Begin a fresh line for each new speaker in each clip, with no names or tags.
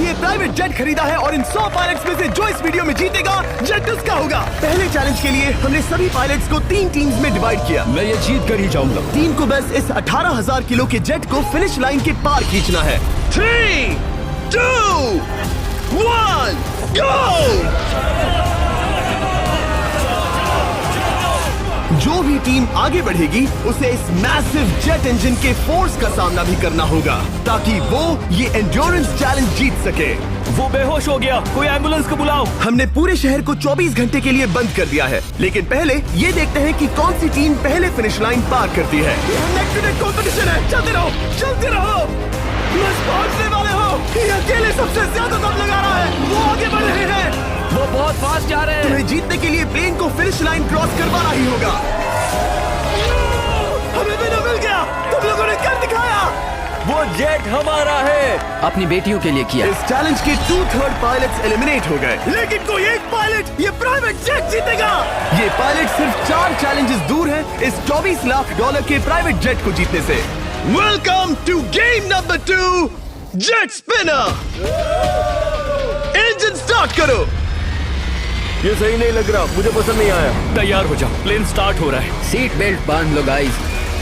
लिए private jet खरीदा है और इन 100 पायलट्स में से जो इस वीडियो में जीतेगा जेट उसका होगा। पहले चैलेंज के लिए हमने सभी पायलट्स को 3 टीम्स में डिवाइड किया।
मैं ये जीत कर ही जाऊंगा।
टीम को बस इस 18,000 किलो के जेट को फिनिश लाइन के पार खींचना है। 3, 2, 1, गो! जो भी टीम आगे बढ़ेगी उसे इस मैसिव जेट इंजन के फोर्स का सामना भी करना होगा ताकि वो ये एंड्योरेंस चैलेंज जीत सके।
वो बेहोश हो गया, कोई एम्बुलेंस को बुलाओ।
हमने पूरे शहर को 24 घंटे के लिए बंद कर दिया है, लेकिन पहले ये देखते हैं कि कौन सी टीम पहले फिनिश लाइन पार करती है। नेक टू नेक कंपटीशन है, चलते रहो, चलते रहो। बस पहुंचने वाले हो। ये अकेले सबसे ज्यादा दम लगा रहा है, वो आगे बढ़ रहे हैं।
वो बहुत फास्ट जा रहे हैं।
तुम्हें जीतने के लिए प्लेन को फिनिश लाइन क्रॉस करवाना ही होगा। हमें भी मिल गया, तुम लोगों ने कर दिखाया।
वो जेट हमारा है। अपनी बेटियों के लिए किया।
इस चैलेंज के 2/3 पायलट्स एलिमिनेट हो गए, लेकिन कोई एक पायलट ये प्राइवेट जेट जीतेगा। ये पायलट सिर्फ 4 चैलेंजेस दूर है इस $24 लाख के प्राइवेट जेट को जीतने से। Welcome to game number 2, jet spinner. Engine start करो।
ये सही नहीं लग रहा, मुझे पसंद नहीं आया। तैयार हो जाओ, प्लेन स्टार्ट हो रहा है।
सीट बेल्ट बांध लो गाइस।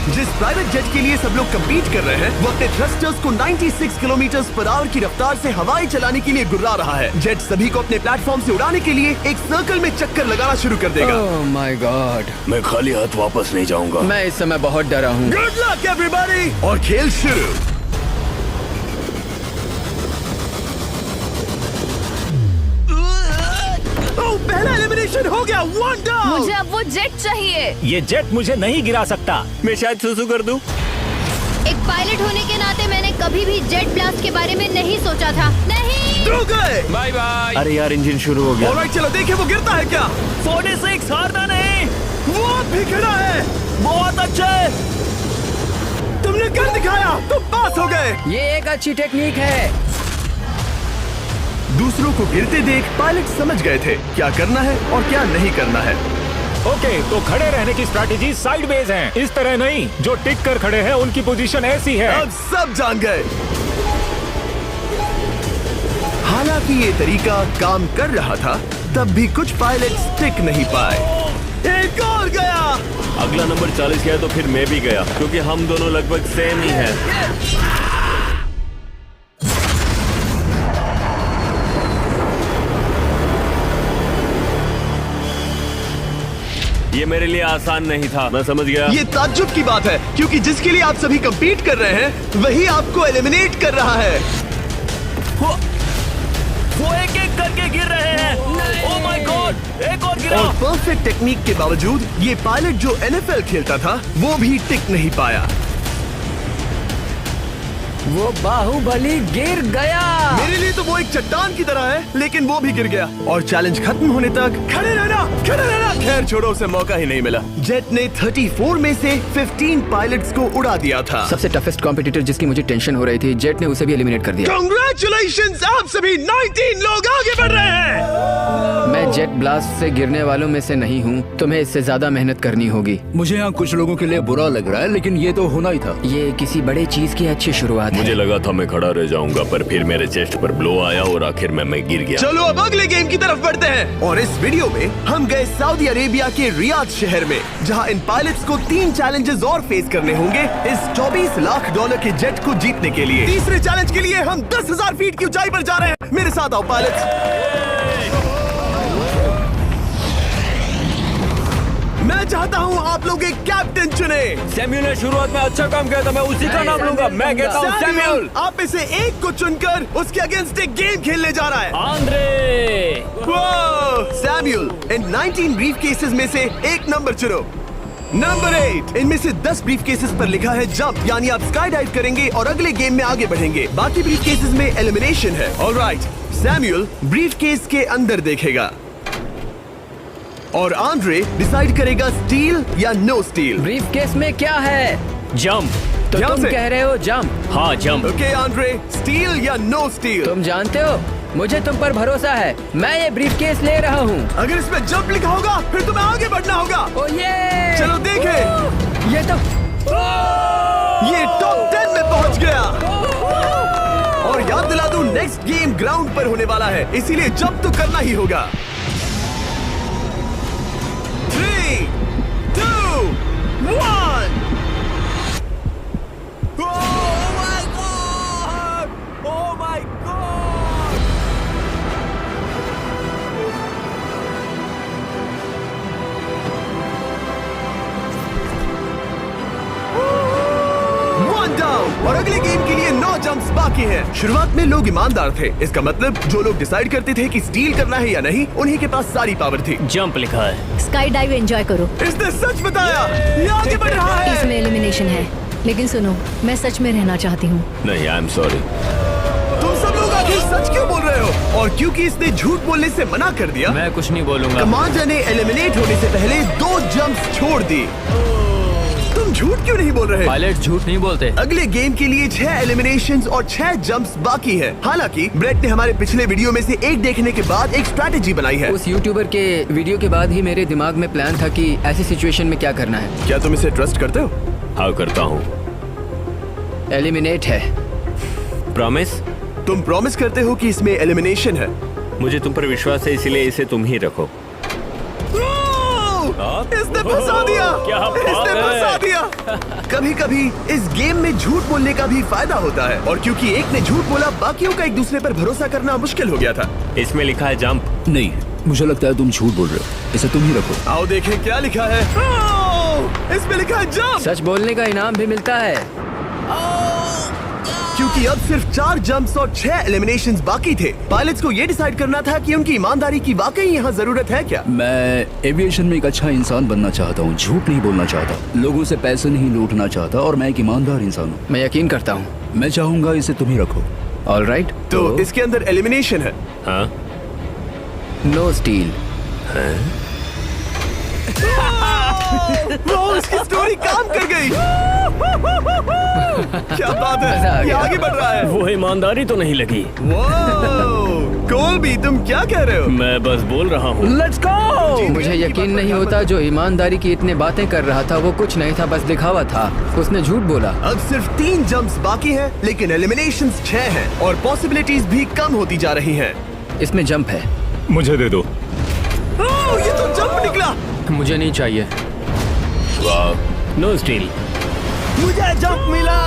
जिस प्राइवेट जेट के लिए सब लोग कम्पीट कर रहे हैं वो अपने थ्रस्टर्स को 96 किलोमीटर पर आवर की रफ्तार से हवाएं चलाने के लिए गुर्रा रहा है। जेट सभी को अपने प्लेटफॉर्म से उड़ाने के लिए एक सर्कल में चक्कर लगाना शुरू कर देगा।
ओह माय गॉड,
मैं खाली हाथ वापस नहीं जाऊंगा।
मैं इस समय बहुत डरा हूँ।
गुड लक एवरीबॉडी, और खेल शुरू। पहला एलिमिनेशन हो गया, 1 डाउन।
मुझे अब वो जेट चाहिए।
ये जेट मुझे नहीं गिरा सकता। मैं शायद सुसु कर दूं।
एक पायलट होने के नाते मैंने कभी भी जेट ब्लास्ट के बारे में नहीं सोचा था। नहीं।
रुक गए।
Bye bye. अरे यार, इंजन शुरू हो गया।
ऑलराइट, चलो देखें वो गिरता है क्या।
46 हारना नहीं।
वो भी खड़ा है।
बहुत अच्छे।
तुमने कर दिखाया, तुम पास हो गए।
ये एक अच्छी टेक्निक है।
दूसरों को गिरते देख पायलट समझ गए थे क्या करना है और क्या नहीं करना है।
ओके, तो खड़े रहने की स्ट्रैटेजी साइडवेज है, इस तरह नहीं। जो टिक कर खड़े हैं उनकी पोजीशन ऐसी है।
अब सब जान गए। हालांकि ये तरीका काम कर रहा था, तब भी कुछ पायलट टिक नहीं पाए। एक और गया।
अगला नंबर 40 गया तो फिर मैं भी गया, क्योंकि हम दोनों लगभग सेम ही हैं। ये मेरे लिए आसान नहीं था, मैं समझ गया।
ये ताज्जुब की बात है, क्योंकि जिसके लिए आप सभी कंपीट कर रहे हैं वही आपको एलिमिनेट कर रहा है।
वो एक एक करके गिर रहे हैं। ओह माय गॉड, एक और गिरा।
और परफेक्ट टेक्निक के बावजूद ये पायलट जो NFL खेलता था वो भी टिक नहीं पाया।
वो बाहुबली गिर गया।
मेरे लिए तो वो एक चट्टान की तरह है, लेकिन वो भी गिर गया। और चैलेंज खत्म होने तक खड़े रहना, खड़े रहना। खैर छोड़ो, उसे मौका ही नहीं मिला। जेट ने 34 में से 15 पायलट्स को उड़ा दिया था।
सबसे टफेस्ट कॉम्पिटिटर जिसकी मुझे टेंशन हो रही थी, जेट ने उसे भी एलिमिनेट कर दिया।
कांग्रेचुलेशंस, आप सभी 19 लोग आगे बढ़ रहे हैं।
मैं जेट ब्लास्ट से गिरने वालों में से नहीं हूँ, तुम्हें इससे ज्यादा मेहनत करनी होगी।
मुझे यहाँ कुछ लोगों के लिए बुरा लग रहा है, लेकिन ये तो होना ही था।
ये किसी बड़े चीज की अच्छी शुरुआत है।
मुझे लगा था मैं खड़ा रह जाऊंगा, पर फिर मेरे चेस्ट पर ब्लो आया और आखिर में मैं गिर गया।
चलो अब अगले गेम की तरफ बढ़ते हैं। और इस वीडियो में हम गए सऊदी अरेबिया के रियाद शहर में, जहां इन पायलट्स को 3 चैलेंजेस और फेस करने होंगे इस $24 लाख के जेट को जीतने के लिए। तीसरे चैलेंज के लिए हम 10,000 फीट की ऊंचाई पर जा रहे हैं। मेरे साथ आओ पायलट्स। मैं चाहता हूँ आप लोग एक कैप्टन चुने।
सैम्यूल ने शुरुआत में अच्छा काम किया था, मैं उसी का नाम लूंगा। मैं कहता हूँ सैम्यूल।
आप में से एक को चुनकर उसके अगेंस्ट एक गेम खेलने जा रहा है।
आंद्रे।
सैम्यूल, इन 19 ब्रीफ केसेस में से एक नंबर चुनो। नंबर 8। इनमें से 10 ब्रीफ केसेस पर लिखा है जंप, यानी आप स्काई डाइव करेंगे और अगले गेम में आगे बढ़ेंगे। बाकी ब्रीफ केसेस में एलिमिनेशन है। ऑलराइट, सैम्यूल ब्रीफ केस के अंदर देखेगा और आंद्रे डिसाइड करेगा स्टील या नो स्टील।
ब्रीफ केस में क्या है?
जंप।
तो
ध्यान
तुम
से।
कह रहे हो जंप?
हाँ, जंप।
ओके आंद्रे, स्टील या नो स्टील?
तुम जानते हो, मुझे तुम पर भरोसा है। मैं ये ब्रीफ केस ले रहा हूँ।
अगर इसमें जंप लिखा होगा फिर तुम्हें आगे बढ़ना होगा।
ओ ये
चलो देखें।
ये तो
ये टॉप 10 में पहुंच गया। और याद दिला दूं, नेक्स्ट गेम ग्राउंड पर होने वाला है, इसीलिए जंप तो करना ही होगा। 3, 2, 1। Oh my God! One down, और अगले गेम के लिए 9 जंप्स बाकी हैं। शुरुआत में लोग ईमानदार थे, इसका मतलब जो लोग डिसाइड करते थे कि स्टील करना है या नहीं, उन्हीं के पास सारी पावर थी।
जंप लिखा है।
स्काई डाइव एंजॉय करो।
इसने सच बताया, ये आगे बढ़ रहा है।
इसमें एलिमिनेशन है, लेकिन सुनो, मैं सच में रहना चाहती हूँ।
नहीं, आई एम सॉरी।
तुम सब लोग आखिर सच क्यों बोल रहे हो? और क्योंकि इसने झूठ बोलने से मना कर दिया,
मैं कुछ नहीं बोलूंगा।
कमांडर ने एलिमिनेट होने से पहले 2 जंप्स छोड़ दी। तुम झूठ क्यों नहीं बोल रहे?
पायलट झूठ नहीं बोलते।
अगले गेम के लिए 6 एलिमिनेशंस और 6 जंप्स बाकी हैं। हालांकि ब्रेट ने हमारे पिछले वीडियो में से एक देखने के बाद एक स्ट्रैटेजी बनाई है।
उस यूट्यूबर के वीडियो के बाद ही मेरे दिमाग में प्लान था कि ऐसी सिचुएशन में क्या करना है।
क्या तुम इसे ट्रस्ट करते हो?
हाँ, करता हूँ।
एलिमिनेट है।
प्रॉमिस?
तुम प्रॉमिस करते हो कि इसमें एलिमिनेशन है?
मुझे तुम पर विश्वास है, इसीलिए इसे तुम ही रखो।
इसने फंसा दिया।
क्या बात
इसने
है?
फंसा दिया। कभी-कभी इस गेम में झूठ बोलने का भी फायदा होता है, और क्योंकि एक ने झूठ बोला, बाकियों का एक दूसरे पर भरोसा करना मुश्किल हो गया था।
इसमें लिखा है जंप।
नहीं, मुझे लगता है तुम झूठ बोल रहे हो, इसे तुम ही रखो।
आओ देखें क्या लिखा है। इसमें लिखा है जंप।
सच बोलने का इनाम भी मिलता है।
क्योंकि अब सिर्फ 4 जंप्स और 6 एलिमिनेशंस बाकी थे, पायलट्स को ये डिसाइड करना था कि उनकी ईमानदारी की वाकई यहाँ जरूरत है क्या।
मैं एविएशन में एक अच्छा इंसान बनना चाहता हूँ, झूठ नहीं बोलना चाहता, लोगों से पैसे नहीं लूटना चाहता, और मैं एक ईमानदार इंसान हूँ।
मैं यकीन करता हूँ।
मैं चाहूंगा इसे तुम ही रखो।
All right.
तो इसके अंदर एलिमिनेशन है।
हाँ,
नो स्टील।
वो उसकी स्टोरी काम कर गई। क्या बात
मजा आ
है, ये
गया।
आगे बढ़ रहा है।
वो ईमानदारी तो नहीं लगी।
कोलबी, तुम क्या कह रहे हो?
मैं बस बोल रहा हूँ।
Let's go. मुझे यकीन नहीं होता जो ईमानदारी की इतने बातें कर रहा था वो कुछ नहीं था, बस दिखावा था। उसने झूठ बोला।
अब सिर्फ 3 जंप्स बाकी हैं, लेकिन एलिमिनेशंस 6 हैं और पॉसिबिलिटीज भी कम होती जा रही हैं।
इसमें जंप है।
मुझे दे दो।
ये तो जंप निकला।
मुझे नहीं चाहिए।
No steel.
मुझे जंप मिला।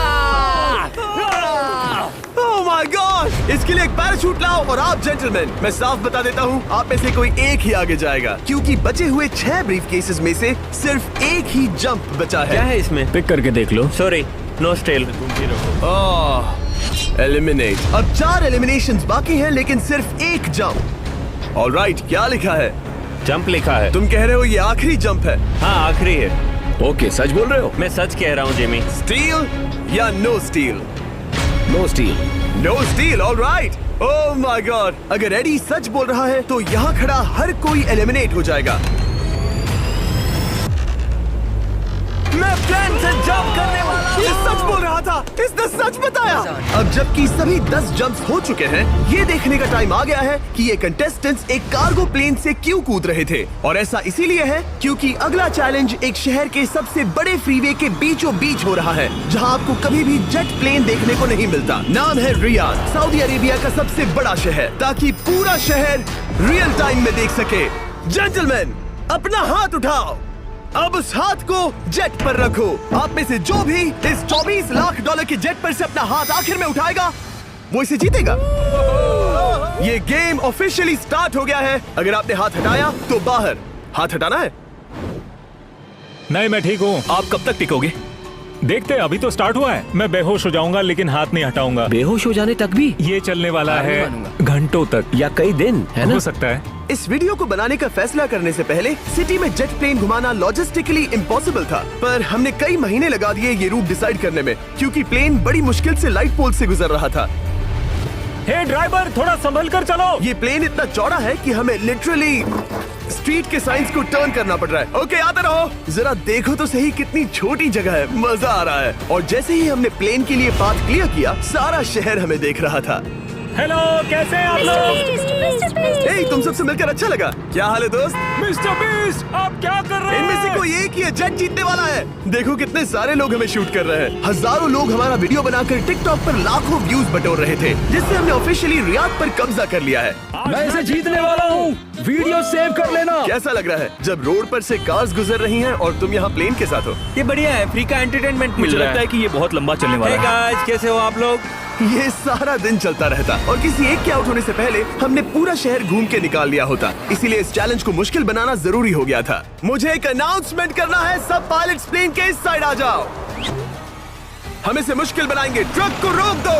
ओह माय गॉड! इसके लिए एक पैराशूट लाओ। और आप जेंटलमैन, मैं साफ बता देता हूँ, आप में से कोई एक ही आगे जाएगा, क्योंकि बचे हुए 6 ब्रीफ केसेस में से सिर्फ एक ही जंप बचा
क्या
है।
है इसमें? पिक करके देख लो। Sorry, no steel. तुम ही रखो।
एलिमिनेट। अब 4 एलिमिनेशंस बाकी हैं, लेकिन सिर्फ एक जंप। ऑलराइट, क्या लिखा है?
जंप लिखा है।
तुम कह रहे हो ये आखिरी जंप है?
हाँ, आखिरी है।
ओके, सच बोल रहे हो?
मैं सच कह रहा हूँ जिमी।
स्टील या no steal?
No steal.
No steal, alright. Oh my God! अगर एडी सच बोल रहा है तो यहाँ खड़ा हर कोई एलिमिनेट हो जाएगा। मैं प्लेन से जंप करने वाला हूँ। ये सच बोल रहा था, इसने सच बताया। अब जबकि सभी 10 जंप्स हो चुके हैं, ये देखने का टाइम आ गया है कि ये कंटेस्टेंट्स एक कार्गो प्लेन से क्यों कूद रहे थे। और ऐसा इसीलिए है क्योंकि अगला चैलेंज एक शहर के सबसे बड़े फ्रीवे के बीचों बीच हो रहा है, जहाँ आपको कभी भी जेट प्लेन देखने को नहीं मिलता। नाम है रियाद, सऊदी अरेबिया का सबसे बड़ा शहर, ताकि पूरा शहर रियल टाइम में देख सके। जेंटलमैन, अपना हाथ उठाओ। अब उस हाथ को जेट पर रखो। आप में से जो भी इस $24 लाख के जेट पर से अपना हाथ आखिर में उठाएगा, वो इसे जीतेगा। ये गेम ऑफिशियली स्टार्ट हो गया है। अगर आपने हाथ हटाया तो बाहर। हाथ हटाना है।
नहीं, मैं ठीक हूँ।
आप कब तक टिकोगे?
देखते हैं, अभी तो स्टार्ट हुआ है। मैं बेहोश हो जाऊंगा, लेकिन हाथ नहीं हटाऊंगा।
बेहोश हो जाने तक भी?
ये चलने वाला
हार नहीं
है
मानूंगा।
घंटों तक
या कई दिन, है ना?
हो सकता है।
इस वीडियो को बनाने का फैसला करने से पहले सिटी में जेट प्लेन घुमाना लॉजिस्टिकली इम्पॉसिबल था, पर हमने कई महीने लगा दिए ये रूट डिसाइड करने में, क्योंकि प्लेन बड़ी मुश्किल से लाइट पोल से गुजर रहा था।
हे ड्राइवर, थोड़ा संभल कर चलो।
ये प्लेन इतना चौड़ा है कि हमें लिटरली स्ट्रीट के साइंस को टर्न करना पड़ रहा है। ओके, आते रहो। जरा देखो तो सही कितनी छोटी जगह है, मजा आ रहा है। और जैसे ही हमने प्लेन के लिए पाथ क्लियर किया, सारा शहर हमें देख रहा था।
हेलो, कैसे हैं आप लोग?
ए, तुम सबसे मिलकर अच्छा लगा। क्या हाल है दोस्त?
मिस्टर बीस्ट, आप क्या कर रहे
इनमें से
हैं?
कोई एक ही है जेट जीतने वाला है। देखो कितने सारे लोग हमें शूट कर रहे हैं। हजारों लोग हमारा वीडियो बनाकर टिकटॉक पर लाखों व्यूज बटोर रहे थे, जिससे हमने ऑफिशियली रियाद पर कब्जा कर लिया है।
मैं इसे जीतने वाला हूँ। वीडियो सेव कर लेना।
कैसा लग रहा है जब रोड पर से कार्स गुजर रही हैं और तुम यहाँ प्लेन के साथ हो?
ये बढ़िया है, फ्री का एंटरटेनमेंट मिल
मुझे
रहा
लगता
है।
है कि ये बहुत लंबा चलने वाला है।
गाइस, कैसे हो आप लोग?
ये सारा दिन चलता रहता और किसी एक के आउट होने से पहले हमने पूरा शहर घूम के निकाल लिया होता। इसीलिए इस चैलेंज को मुश्किल बनाना जरूरी हो गया था। मुझे एक अनाउंसमेंट करना है, सब पायलट्स प्लेन के इस साइड आ जाओ। हम इसे मुश्किल बनाएंगे, ट्रक को रोक दो।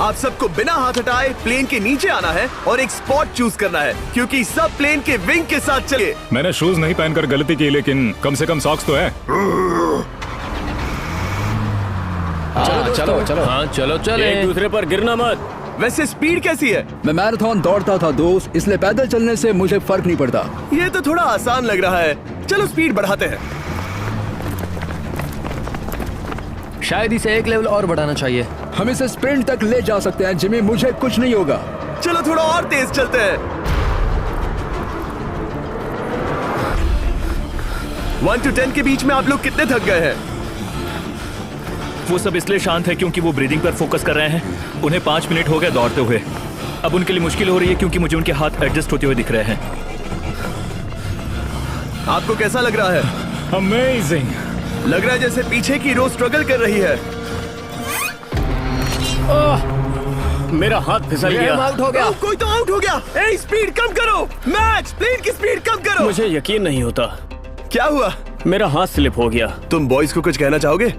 आप सबको बिना हाथ हटाए प्लेन के नीचे आना है और एक स्पॉट चूज करना है, क्योंकि सब प्लेन के विंग के साथ चले।
मैंने शूज नहीं पहनकर गलती की, लेकिन कम से कम सॉक्स तो है।
चलो हाँ चलो चले।
एक दूसरे पर गिरना मत।
वैसे स्पीड कैसी है?
मैं मैराथन दौड़ता था दोस्त, इसलिए पैदल चलने से मुझे फर्क नहीं पड़ता।
ये तो थोड़ा आसान लग रहा है। चलो स्पीड बढ़ाते हैं।
शायद इसे एक लेवल और बढ़ाना चाहिए।
हम इसे स्प्रिंट तक ले जा सकते हैं जिमी, मुझे कुछ नहीं होगा।
चलो थोड़ा और तेज चलते हैं। 1 to 10 के बीच में आप लोग कितने थक गए हैं?
वो सब इसलिए शांत है क्योंकि वो ब्रीदिंग पर फोकस कर रहे हैं। उन्हें 5 मिनट हो गए दौड़ते हुए। अब उनके लिए मुश्किल हो रही है क्योंकि मुझे उनके हाथ एडजस्ट होते हुए दिख रहे हैं।
आपको कैसा लग रहा है?
अमेजिंग।
लग रहा है जैसे पीछे की रो स्ट्रगल कर रही है।
मेरा हाथ फिसल गया।
आउट हो गया।
ओह, कोई तो आउट हो गया। ए, स्पीड कम करो। मैच, प्लेन की स्पीड कम करो।
मुझे यकीन नहीं होता,
क्या हुआ?
मेरा हाथ स्लिप हो गया।
तुम बॉयज को कुछ कहना चाहोगे?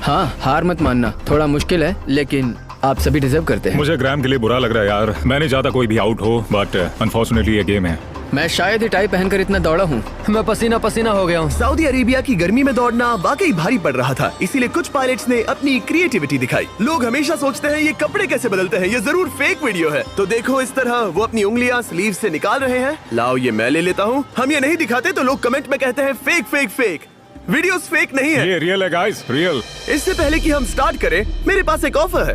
हाँ, हार मत मानना। थोड़ा मुश्किल है, लेकिन आप सभी डिजर्व करते हैं।
मुझे ग्राम के लिए बुरा लग रहा है यार। मैं नहीं चाहता कोई भी आउट हो, बट अनफॉर्चुनेटली ये गेम है।
मैं शायद ही टाई पहनकर इतना दौड़ा हूँ। मैं पसीना पसीना हो गया हूँ।
सऊदी अरेबिया की गर्मी में दौड़ना वाकई भारी पड़ रहा था, इसीलिए कुछ पायलट्स ने अपनी क्रिएटिविटी दिखाई। लोग हमेशा सोचते हैं ये कपड़े कैसे बदलते हैं, ये जरूर फेक वीडियो है। तो देखो इस तरह वो अपनी उंगलियां स्लीव से निकाल रहे हैं। लाओ ये मैं ले लेता हूँ। हम ये नहीं दिखाते तो लोग कमेंट में कहते हैं fake fake fake. Videos fake नहीं है।
ये रियल है गाइस, रियल।
इससे पहले कि हम स्टार्ट करें, मेरे पास एक ऑफर है।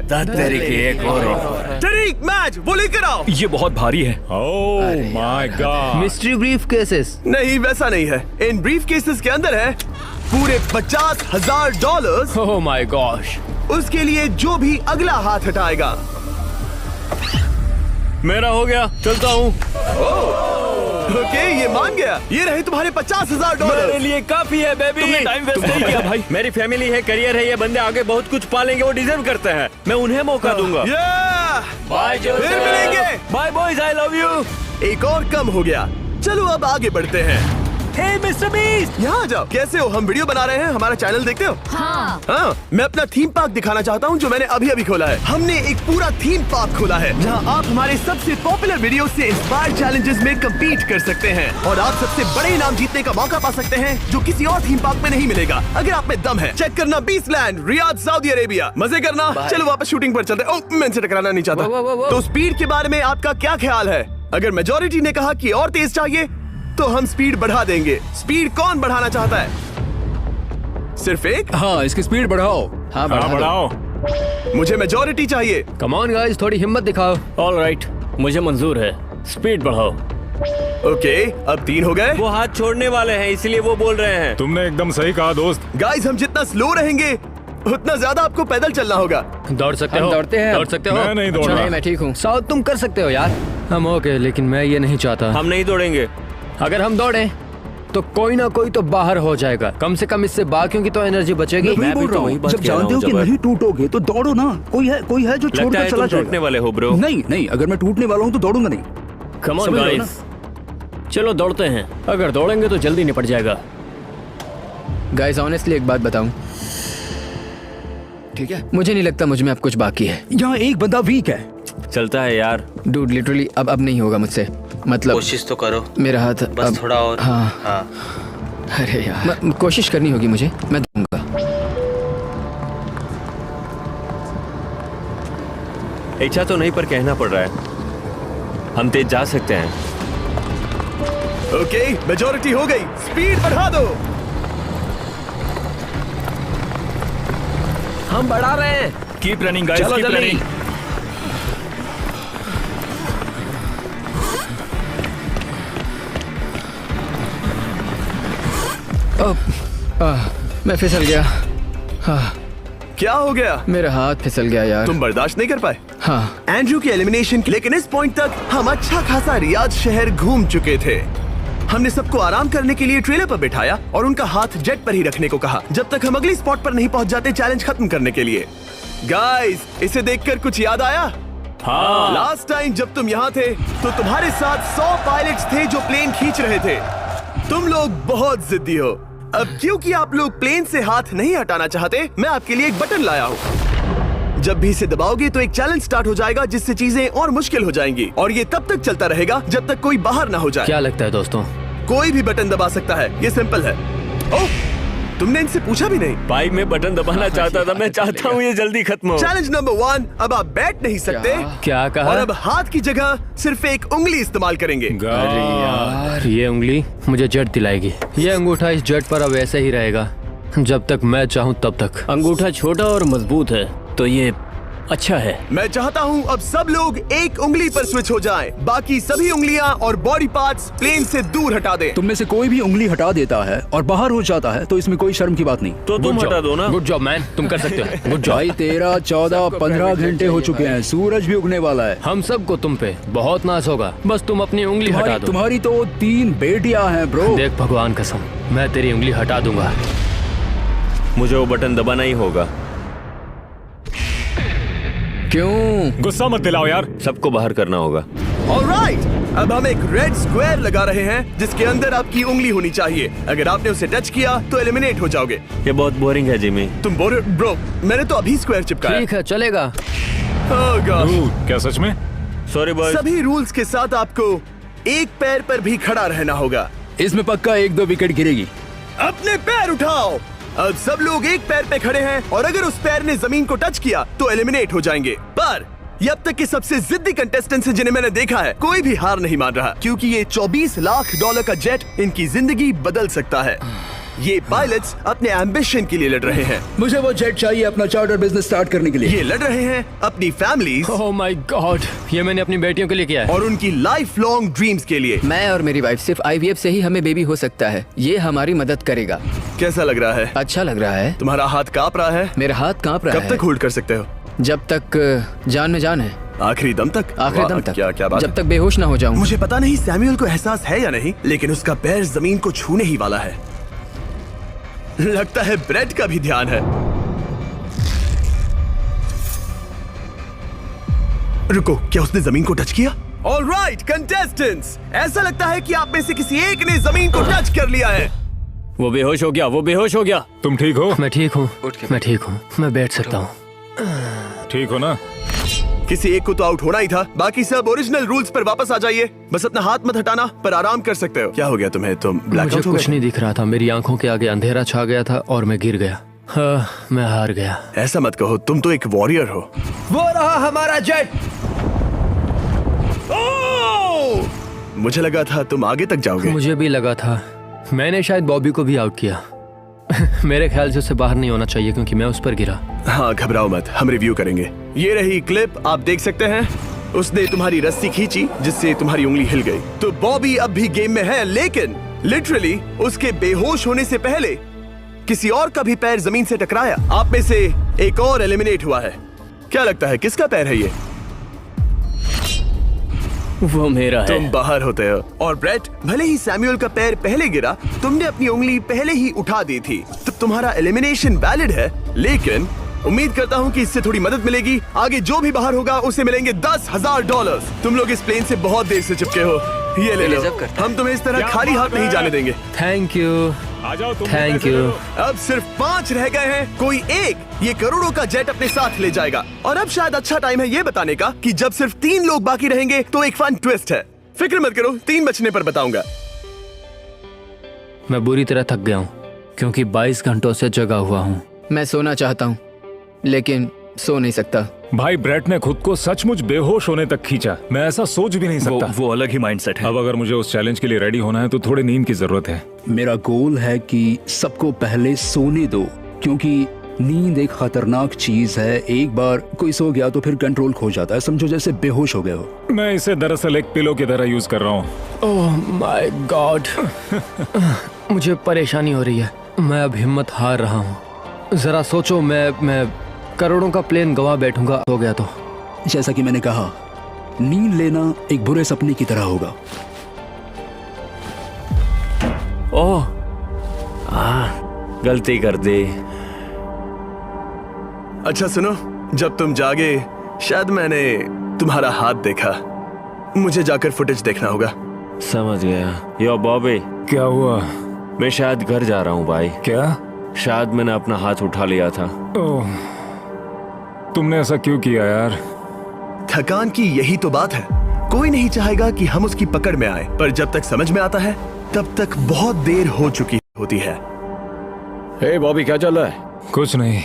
एक और
तरीक मैच वो लेकर आओ।
ये बहुत भारी है।
ओह my God.
Mystery brief cases.
नहीं वैसा नहीं है। इन ब्रीफ केसेस के अंदर है पूरे $50,000।
Oh my gosh.
उसके लिए जो भी अगला हाथ हटाएगा।
मेरा हो गया, चलता हूँ।
ओके, ये मान गया। ये रहे तुम्हारे
मेरे
$50,000।
लिए काफी है बेबी।
तुमने टाइम वेस्ट नहीं किया भाई।
मेरी फैमिली है, करियर है, ये बंदे आगे बहुत कुछ पालेंगे, वो डिजर्व करते हैं। मैं उन्हें मौका दूंगा।
बाय, फिर मिलेंगे।
Bye boys, I love you.
एक और कम हो गया। चलो अब आगे बढ़ते हैं।
हे मिस्टर बीस्ट,
यहाँ आ जाओ। कैसे हो? हम वीडियो बना रहे हैं, हमारा चैनल देखते हो? हाँ, मैं अपना थीम पार्क दिखाना चाहता हूँ जो मैंने अभी अभी खोला है। हमने एक पूरा थीम पार्क खोला है जहाँ आप हमारे सबसे पॉपुलर वीडियो से इंस्पायर्ड चैलेंजेस में कम्पीट कर सकते हैं और आप सबसे बड़े इनाम जीतने का मौका पा सकते हैं जो किसी और थीम पार्क में नहीं मिलेगा। अगर आप में दम है, चेक करना बीस्टलैंड, रियाद, सऊदी अरेबिया। मजे करना। चलो वापस शूटिंग पर चलते हैं। ओह, मैं इनसे टकराना नहीं चाहता। तो स्पीड के बारे में आपका क्या ख्याल है? अगर मेजोरिटी ने कहा कि और तेज चाहिए तो हम स्पीड बढ़ा देंगे। स्पीड कौन बढ़ाना चाहता है? सिर्फ एक?
हाँ, इसकी स्पीड बढ़ाओ।
हाँ,
बढ़ाओ।
मुझे मेजोरिटी चाहिए।
कम ऑन गाइस, थोड़ी हिम्मत दिखाओ।
ऑल राइट, मुझे मंजूर है। स्पीड बढ़ाओ।
ओके, अब 3 हो गए।
वो हाथ छोड़ने वाले हैं, इसलिए वो बोल रहे हैं।
तुमने एकदम सही कहा दोस्त।
गाइस, हम जितना स्लो रहेंगे उतना ज्यादा आपको पैदल चलना होगा।
दौड़ सकते हो? दौड़ते हैं। दौड़ सकते हो?
मैं नहीं दौड़
अच्छा,
रहा।
नहीं, मैं ठीक हूँ। साउथ तुम कर सकते हो यार। हम ओके, लेकिन मैं ये नहीं चाहता।
हम नहीं दौड़ेंगे।
अगर हम दौड़े तो कोई ना कोई तो बाहर हो जाएगा। कम से कम इससे बाकियों की तो एनर्जी बचेगी।
मैं
भी
बोल
तो
रहा
वही
हूँ,
बात
जब
कह रहा
जानते हो
हूँ,
कि
जबर।
नहीं टूटोगे तो दौड़ो ना। कोई है जो
लगता
छोड़कर
है
चला
तुम टूटने
जाएगा।
वाले हो ब्रो।
नहीं, अगर मैं टूटने वाला हूँ तो दौड़ूंगा नहीं।
कम ऑन
समझ रहे हो
गाइस, चलो दौड़ते हैं। अगर दौड़ेंगे तो जल्दी निपट जाएगा।
गाइस, ऑनेस्टली एक बात बताऊं, ठीक है? मुझे नहीं लगता मुझ में अब कुछ बाकी है।
यहाँ एक बंदा वीक है।
चलता है यार।
डूड, लिटरली अब नहीं होगा मुझसे। मतलब
कोशिश तो करो,
मेरा हाथ
बस
अब,
थोड़ा और।
हाँ। अरे यार, कोशिश करनी होगी मुझे। मैं दूंगा।
इच्छा तो नहीं पर कहना पड़ रहा है। हम तेज जा सकते हैं।
ओके, मेजोरिटी हो गई। स्पीड बढ़ा दो।
हम बढ़ा रहे हैं।
कीप रनिंग गाइस,
चलो
कीप
जल्दी।
रनिंग।
मैं फिसल गया।
क्या हो गया?
मेरा हाथ फिसल गया यार।
तुम बर्दाश्त नहीं कर पाए?
हाँ।
एंड्रू की एलिमिनेशन, लेकिन इस पॉइंट तक हम अच्छा खासा रियाद शहर घूम चुके थे। हमने सबको आराम करने के लिए ट्रेलर पर बिठाया और उनका हाथ जेट पर ही रखने को कहा जब तक हम अगली स्पॉट पर नहीं पहुंच जाते चैलेंज खत्म करने के लिए। गाइस, इसे देखकर कुछ याद आया?
हाँ।
लास्ट टाइम जब तुम यहाँ थे तो तुम्हारे साथ 100 पायलट्स थे जो प्लेन खींच रहे थे। तुम लोग बहुत जिद्दी हो। अब क्योंकि आप लोग प्लेन से हाथ नहीं हटाना चाहते, मैं आपके लिए एक बटन लाया हूँ। जब भी इसे दबाओगे तो एक चैलेंज स्टार्ट हो जाएगा जिससे चीजें और मुश्किल हो जाएंगी और ये तब तक चलता रहेगा जब तक कोई बाहर ना हो जाए।
क्या लगता है दोस्तों?
कोई भी बटन दबा सकता है, ये सिंपल है। ओह, तुमने इनसे पूछा भी नहीं।
भाई मैं बटन दबाना चाहता था, मैं चाहता हूँ ये जल्दी खत्म हो।
चैलेंज नंबर 1, अब आप बैठ नहीं सकते।
क्या कहा?
और अब हाथ की जगह सिर्फ एक उंगली इस्तेमाल करेंगे।
अरे यार, ये उंगली मुझे जट दिलाएगी। ये अंगूठा इस जट पर अब ऐसे ही रहेगा जब तक मैं चाहूँ तब तक।
अंगूठा छोटा और मजबूत है तो ये अच्छा है।
मैं चाहता हूँ अब सब लोग एक उंगली पर स्विच हो जाएं। बाकी सभी उंगलियां और बॉडी पार्ट्स प्लेन से दूर हटा दें।
तुम में से कोई भी उंगली हटा देता है और बाहर हो जाता है तो इसमें कोई शर्म की बात नहीं।
तो तुम हटा दो ना।
गुड जॉब मैन, तुम कर सकते हो। Good job.
भाई 13, 14, 15 घंटे हो चुके हैं, सूरज भी उगने वाला है।
हम सबको तुम पे बहुत नाज होगा, बस तुम अपनी उंगली हटा दो।
तुम्हारी तो 3 बेटियां हैं ब्रो।
देख भगवान कसम, मैं तेरी उंगली हटा दूंगा।
मुझे वो बटन दबाना ही होगा।
क्यों?
गुस्सा मत दिलाओ यार।
सबको बाहर करना होगा।
ऑलराइट, अब हम एक रेड स्क्वायर लगा रहे हैं जिसके अंदर आपकी उंगली होनी चाहिए। अगर आपने उसे टच किया तो एलिमिनेट हो जाओगे।
ये बहुत बोरिंग है जिमी।
तुम ब्रो, मैंने तो अभी स्क्वायर चिपकाया।
ठीक है, चलेगा।
Oh God।
क्या सच में?
Sorry boy.
सभी रूल्स के साथ आपको एक पैर पर भी खड़ा रहना होगा।
इसमें पक्का 1-2 विकेट गिरेगी।
अपने पैर उठाओ। अब सब लोग एक पैर पे खड़े हैं और अगर उस पैर ने जमीन को टच किया तो एलिमिनेट हो जाएंगे। पर ये अब तक के सबसे जिद्दी कंटेस्टेंट्स हैं जिन्हें मैंने देखा है। कोई भी हार नहीं मान रहा क्योंकि ये $24 लाख का जेट इनकी जिंदगी बदल सकता है। ये पायलट्स अपने एम्बिशन के लिए लड़ रहे हैं।
मुझे वो जेट चाहिए अपना चार्टर बिजनेस स्टार्ट करने के लिए।
ये लड़ रहे हैं अपनी फैमिलीज
ओह माय गॉड, ये मैंने अपनी बेटियों के लिए किया है।
और उनकी लाइफ लॉन्ग ड्रीम्स के लिए।
मैं और मेरी वाइफ सिर्फ IVF से ही हमें बेबी हो सकता है। ये हमारी मदद करेगा।
कैसा लग रहा है?
अच्छा लग रहा है।
तुम्हारा हाथ कांप रहा है?
मेरा हाथ कांप रहा है।
कब तक होल्ड कर सकते हो?
जब तक जान में जान है।
आखिरी दम तक?
आखिरी दम
वाह,
तक।
क्या बात
जब
है।
तक बेहोश ना हो जाऊं।
मुझे पता नहीं सैमुअल को एहसास है या नहीं, लेकिन उसका पैर जमीन को छूने ही वाला है। लगता है ब्रेड का भी ध्यान है। रुको, क्या उसने जमीन को टच किया? ऑलराइट कंटेस्टेंट्स, ऐसा लगता है कि आप में से किसी एक ने जमीन को टच कर लिया है।
वो बेहोश हो गया, वो बेहोश हो गया।
तुम ठीक हो?
मैं ठीक हूँ, मैं ठीक हूँ, मैं बैठ सकता हूँ।
ठीक हो ना?
किसी एक को तो आउट होना ही था। बाकी सब ओरिजिनल रूल्स पर वापस आ जाइए। बस अपना हाथ मत हटाना, पर आराम कर सकते हो। क्या हो गया तुम्हें? तुम
मुझे
ब्लैकआउट हो
कुछ
गए?
नहीं दिख रहा था। मेरी आंखों के आगे अंधेरा छा गया था और मैं गिर गया। हाँ, मैं हार गया।
ऐसा मत कहो, तुम तो एक वॉरियर हो।
वो रहा हमारा जेट।
मुझे लगा था तुम आगे तक जाओगे।
मुझे भी लगा था। मैंने शायद बॉबी को भी आउट किया। मेरे ख्याल से उसे बाहर नहीं होना चाहिए क्योंकि मैं उस पर गिरा।
हाँ, घबराओ मत, हम रिव्यू करेंगे। ये रही क्लिप, आप देख सकते हैं। उसने तुम्हारी रस्सी खींची जिससे तुम्हारी उंगली हिल गई। तो बॉबी अब भी गेम में है, लेकिन लिटरली उसके बेहोश होने से पहले किसी और का भी पैर जमीन से टकराया। आप में से एक और एलिमिनेट हुआ है। क्या लगता है किसका पैर है ये?
वो मेरा है।
तुम बाहर होते हो। और ब्रेट, भले ही सैमुअल का पैर पहले गिरा, तुमने अपनी उंगली पहले ही उठा दी थी, तो तुम्हारा एलिमिनेशन वैलिड है। लेकिन उम्मीद करता हूँ कि इससे थोड़ी मदद मिलेगी। आगे जो भी बाहर होगा उसे मिलेंगे $10,000। तुम लोग इस प्लेन से बहुत देर से चिपके हो। ये ले लो, हम तुम्हें इस तरह खाली हाथ नहीं जाने देंगे।
थैंक यू,
आ जाओ तुम।
Thank you.
अब सिर्फ 5 रह गए हैं। कोई एक ये करोड़ों का जेट अपने साथ ले जाएगा। और अब शायद अच्छा टाइम है ये बताने का कि जब सिर्फ 3 लोग बाकी रहेंगे तो एक फन ट्विस्ट है। फिक्र मत करो, 3 बचने पर बताऊंगा।
मैं बुरी तरह थक गया हूँ क्योंकि 22 घंटों से जगा हुआ हूँ। मैं सोना चाहता हूँ लेकिन सो नहीं सकता।
भाई ब्रेट ने खुद को सचमुच बेहोश होने तक खींचा। मैं ऐसा सोच भी नहीं सकता।
वो अलग ही माइंडसेट है।
अब अगर मुझे उस चैलेंज के लिए रेडी होना है तो थोड़ी नींद की जरूरत है।
मेरा गोल है कि सबको पहले सोने दो, क्योंकि नींद एक खतरनाक चीज है। एक बार कोई सो गया तो फिर कंट्रोल खो जाता है। समझो जैसे बेहोश हो गए हो।
मैं इसे दरअसल एक पिलो की तरह यूज कर रहा हूँ।
ओह माय गॉड, मुझे परेशानी हो रही है। मैं अब हिम्मत हार रहा हूँ। जरा सोचो, मैं करोड़ों का प्लेन गवा बैठूंगा हो गया तो।
जैसा कि मैंने कहा, नींद लेना एक बुरे सपने की तरह होगा।
ओह, गलती कर दी।
अच्छा सुनो, जब तुम जागे शायद मैंने तुम्हारा हाथ देखा। मुझे जाकर फुटेज देखना होगा।
समझ गया। यो बॉबी,
क्या हुआ?
मैं शायद घर जा रहा हूँ भाई।
क्या?
शायद मैंने अपना हाथ उठा लिया था।
ओह, तुमने ऐसा क्यों किया यार?
थकान की यही तो बात है। कोई नहीं चाहेगा कि हम उसकी पकड़ में आए, पर जब तक समझ में आता है तब तक बहुत देर हो चुकी होती है।
हे बॉबी, क्या चल रहा है?
कुछ नहीं।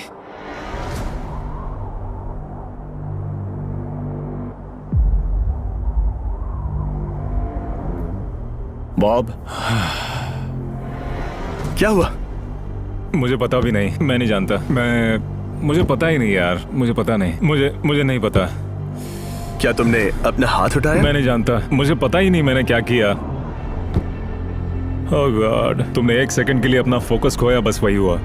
बॉब,
क्या हुआ?
मुझे पता भी नहीं, मैं नहीं जानता। मुझे पता ही नहीं यार, मुझे पता नहीं, मुझे नहीं पता।
क्या तुमने अपना हाथ उठाया?
मैं नहीं जानता, मुझे पता ही नहीं मैंने क्या किया। ओह गॉड, तुमने एक सेकंड के लिए अपना फोकस खोया, बस वही हुआ।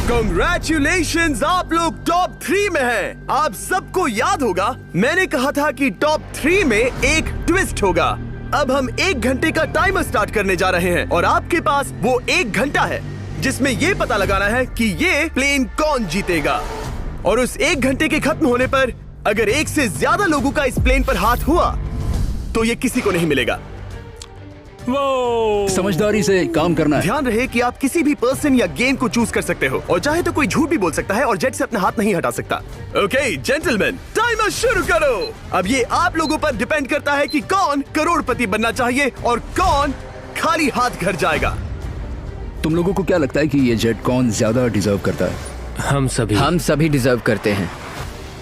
Congratulations, आप लोग टॉप 3 में हैं। आप सबको याद होगा मैंने कहा था कि टॉप 3 में एक ट्विस्ट होगा। अब हम 1 घंटे का टाइमर स्टार्ट करने जा रहे हैं और आपके पास वो 1 घंटा है जिसमें ये पता लगाना है कि ये प्लेन कौन जीतेगा। और उस 1 घंटे के खत्म होने पर अगर 1 से ज्यादा लोगों का इस प्लेन पर हाथ हुआ तो ये किसी को नहीं मिलेगा।
समझदारी से काम करना है।
ध्यान रहे कि आप किसी भी पर्सन या गेम को चूज कर सकते हो और चाहे तो कोई झूठ भी बोल सकता है और जेट से अपना हाथ नहीं हटा सकता। ओके जेंटलमैन, टाइमर शुरू करो। अब ये आप लोगों पर डिपेंड करता है कि कौन करोड़पति बनना चाहिए और कौन खाली हाथ घर जाएगा।
तुम लोगों को क्या लगता है कि ये जेट कौन ज्यादा डिजर्व करता है?
हम सभी डिजर्व करते हैं।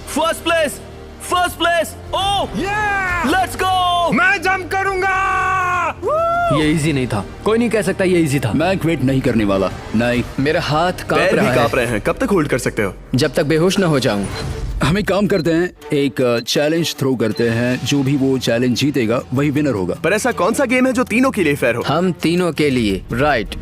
First place, first place. Oh let's go.
मैं जंप करूंगा।
ये इजी नहीं था, कोई नहीं कह सकता ये इजी था।
मैं क्विट नहीं करने वाला। नहीं,
मेरा हाथ कांप
पैर भी
रहा
कांप
है।
रहे हैं। कब तक होल्ड कर सकते हो?
जब तक बेहोश न हो जाऊं।
हम एक काम करते हैं, एक चैलेंज थ्रो करते हैं। जो भी वो चैलेंज जीतेगा वही विनर होगा।
पर ऐसा कौन सा गेम है जो तीनों के लिए फेयर हो?
हम तीनों के लिए, राइट।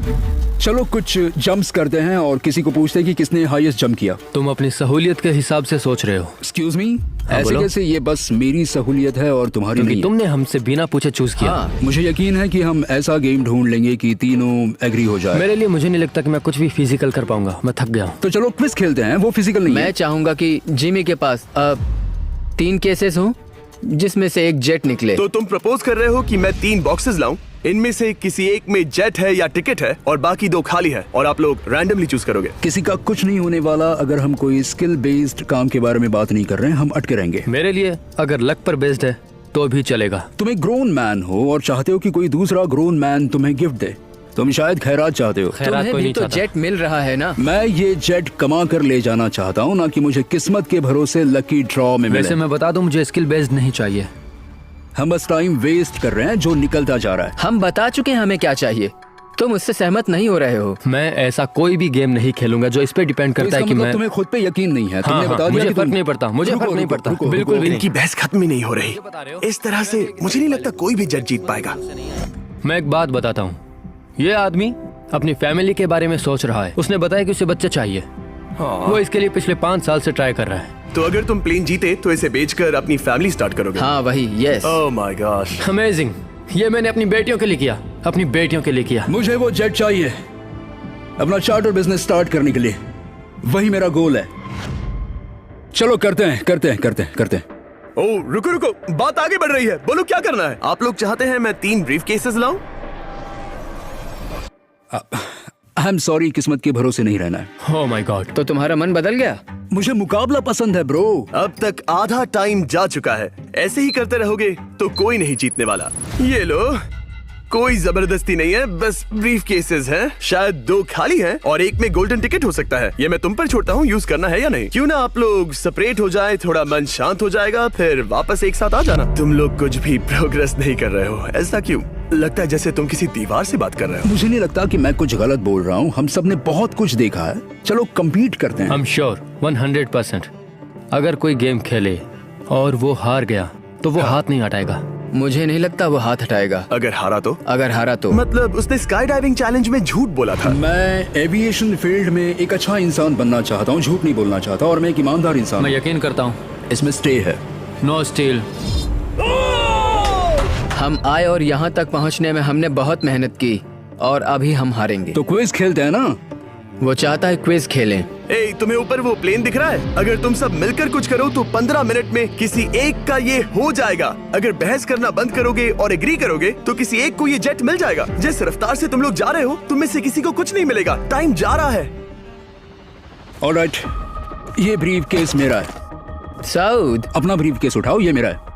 चलो कुछ जंप्स करते हैं और किसी को पूछते हैं कि किसने हाईएस्ट जंप किया।
तुम अपनी सहूलियत के हिसाब से सोच रहे हो।
एक्सक्यूज मी, ऐसे
बोलो।
कैसे? ये बस मेरी सहूलियत है और तुम्हारी
क्योंकि
नहीं है।
तुमने हमसे बिना पूछे चूज किया।
हाँ,
मुझे यकीन है कि हम ऐसा गेम ढूंढ लेंगे कि तीनों एग्री हो जाए।
मेरे लिए मुझे नहीं लगता कि मैं कुछ भी फिजिकल कर पाऊंगा, मैं थक गया हूँ।
तो चलो क्विज खेलते हैं। वो फिजिकल नहीं
मैं
है।
चाहूंगा कि जिमी के पास 3 केसेस हो जिसमें से एक जेट निकले।
तो तुम प्रपोज कर रहे हो कि मैं 3 बॉक्सेस लाऊं, इनमें से किसी एक में जेट है या टिकट है और बाकी 2 खाली है और आप लोग रैंडमली चूज करोगे।
किसी का कुछ नहीं होने वाला। अगर हम कोई स्किल बेस्ड काम के बारे में बात नहीं कर रहे हैं, हम अटके रहेंगे।
मेरे लिए अगर लक पर बेस्ड है तो भी चलेगा।
तुम एक ग्रोन मैन हो और चाहते हो कि कोई दूसरा ग्रोन मैन तुम्हें गिफ्ट दे। तुम शायद खैरात चाहते हो।
खैरात
तुम्हें
कोई
भी
नहीं
तो
चाहता।
जेट मिल रहा है ना।
मैं ये जेट कमा कर ले जाना चाहता हूँ, ना कि मुझे किस्मत के भरोसे लकी ड्रॉ में मिले।
वैसे मैं बता दूं, मुझे स्किल बेस्ड नहीं चाहिए।
हम बस टाइम वेस्ट कर रहे हैं जो निकलता जा रहा है।
हम बता चुके हैं हमें क्या चाहिए। तुम उससे सहमत नहीं हो रहे हो।
मैं ऐसा कोई भी गेम नहीं खेलूंगा जो इस पे डिपेंड
तो
करता है
इसका
कि
मतलब
मैं
तुम्हें खुद पे यकीन नहीं है।
हाँ,
तुमने
हाँ,
बता दिया
मुझे
कि
फर्क
तुम-
नहीं पड़ता, मुझे
रुको,
फर्क नहीं
रुको,
पड़ता,
रुको,
बिल्कुल
रुको।
भी नहीं।
इनकी बहस खत्म ही नहीं हो रही। इस तरह से मुझे नहीं लगता कोई भी जेट जीत पाएगा।
मैं एक बात बताता हूँ। ये आदमी अपनी फैमिली के बारे में सोच रहा है। उसने बताया कि उसे बच्चा चाहिए। वो इसके लिए पिछले 5 साल से ट्राई कर रहा है।
तो अगर तुम प्लेन जीते तो इसे बेचकर अपनी फैमिली स्टार्ट करोगे?
हाँ वही, yes.
Oh my gosh.
Amazing. ये मैंने अपनी बेटियों के लिए किया, अपनी बेटियों के लिए किया।
मुझे वो जेट चाहिए अपना चार्टर बिजनेस स्टार्ट करने के लिए। वही मेरा गोल है। चलो करते हैं।
ओह रुको रुको, बात आगे बढ़ रही है। बोलो क्या करना है? आप लोग चाहते हैं मैं 3 ब्रीफ केसेस लाऊं?
आई एम सॉरी, किस्मत के भरोसे नहीं रहना है।
ओह माय गॉड।
तो तुम्हारा मन बदल गया?
मुझे मुकाबला पसंद है ब्रो।
अब तक आधा टाइम जा चुका है। ऐसे ही करते रहोगे तो कोई नहीं जीतने वाला। ये लो, कोई जबरदस्ती नहीं है, बस ब्रीफ केसेस हैं। शायद 2 खाली हैं और एक में गोल्डन टिकट हो सकता है। ये मैं तुम पर छोड़ता हूँ, यूज करना है या नहीं। क्यों ना आप लोग सेपरेट हो जाए, थोड़ा मन शांत हो जाएगा, फिर वापस एक साथ आ जाना। तुम लोग कुछ भी प्रोग्रेस नहीं कर रहे हो। ऐसा क्यों? लगता है जैसे तुम किसी दीवार से बात कर रहे हो।
मुझे नहीं लगता कि मैं कुछ गलत बोल रहा हूँ। हम सब ने बहुत कुछ देखा है। चलो कम्पीट करते हैं।
I'm sure 100% अगर कोई गेम खेले और वो हार गया तो वो हाथ नहीं हटाएगा।
मुझे नहीं लगता वो हाथ हटाएगा।
अगर हारा तो?
अगर हारा तो
मतलब उसने स्काई डाइविंग चैलेंज में झूठ बोला था।
मैं एविएशन फील्ड में एक अच्छा इंसान बनना चाहता हूँ, झूठ नहीं बोलना चाहता, और मैं एक ईमानदार इंसान
मैं
हूँ।
यकीन करता हूँ।
इसमें स्टे है।
No steal.
हम आए और यहाँ तक पहुँचने में हमने बहुत मेहनत की और अभी हम हारेंगे।
तो क्विज खेलते हैं ना?
वो चाहता है क्विज खेलें।
ए, तुम्हें ऊपर वो प्लेन दिख रहा है? अगर तुम सब मिलकर कुछ करो तो 15 मिनट में किसी एक का ये हो जाएगा। अगर बहस करना बंद करोगे और एग्री करोगे तो किसी एक को ये जेट मिल जाएगा। जिस रफ्तार से तुम लोग जा रहे हो, तुम में से किसी को कुछ नहीं मिलेगा। टाइम जा रहा है।
ऑलराइट, ये ब्रीफ केस मेरा है।
साउद,
अपना ब्रीफ केस उठाओ, ये मेरा है।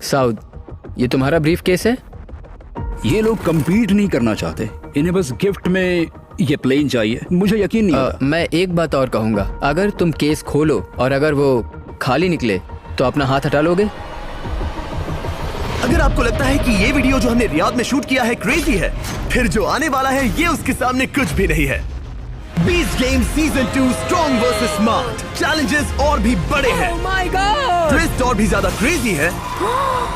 साउद, ये तुम्हारा ब्रीफ केस है?
ये लोग compete नहीं करना चाहते, इन्हें बस गिफ्ट में ये प्लेन चाहिए। मुझे यकीन नहीं होता।
मैं एक बात और कहूँगा, अगर तुम केस खोलो और अगर वो खाली निकले तो अपना हाथ हटा लोगे?
अगर आपको लगता है कि ये वीडियो जो हमने रियाद में शूट किया है क्रेजी है, फिर जो आने वाला है ये उसके सामने कुछ भी नहीं है। Beast game season 2 strong versus smart. Challenges और भी बड़े हैं। ट्विस्ट और भी ज्यादा क्रेजी है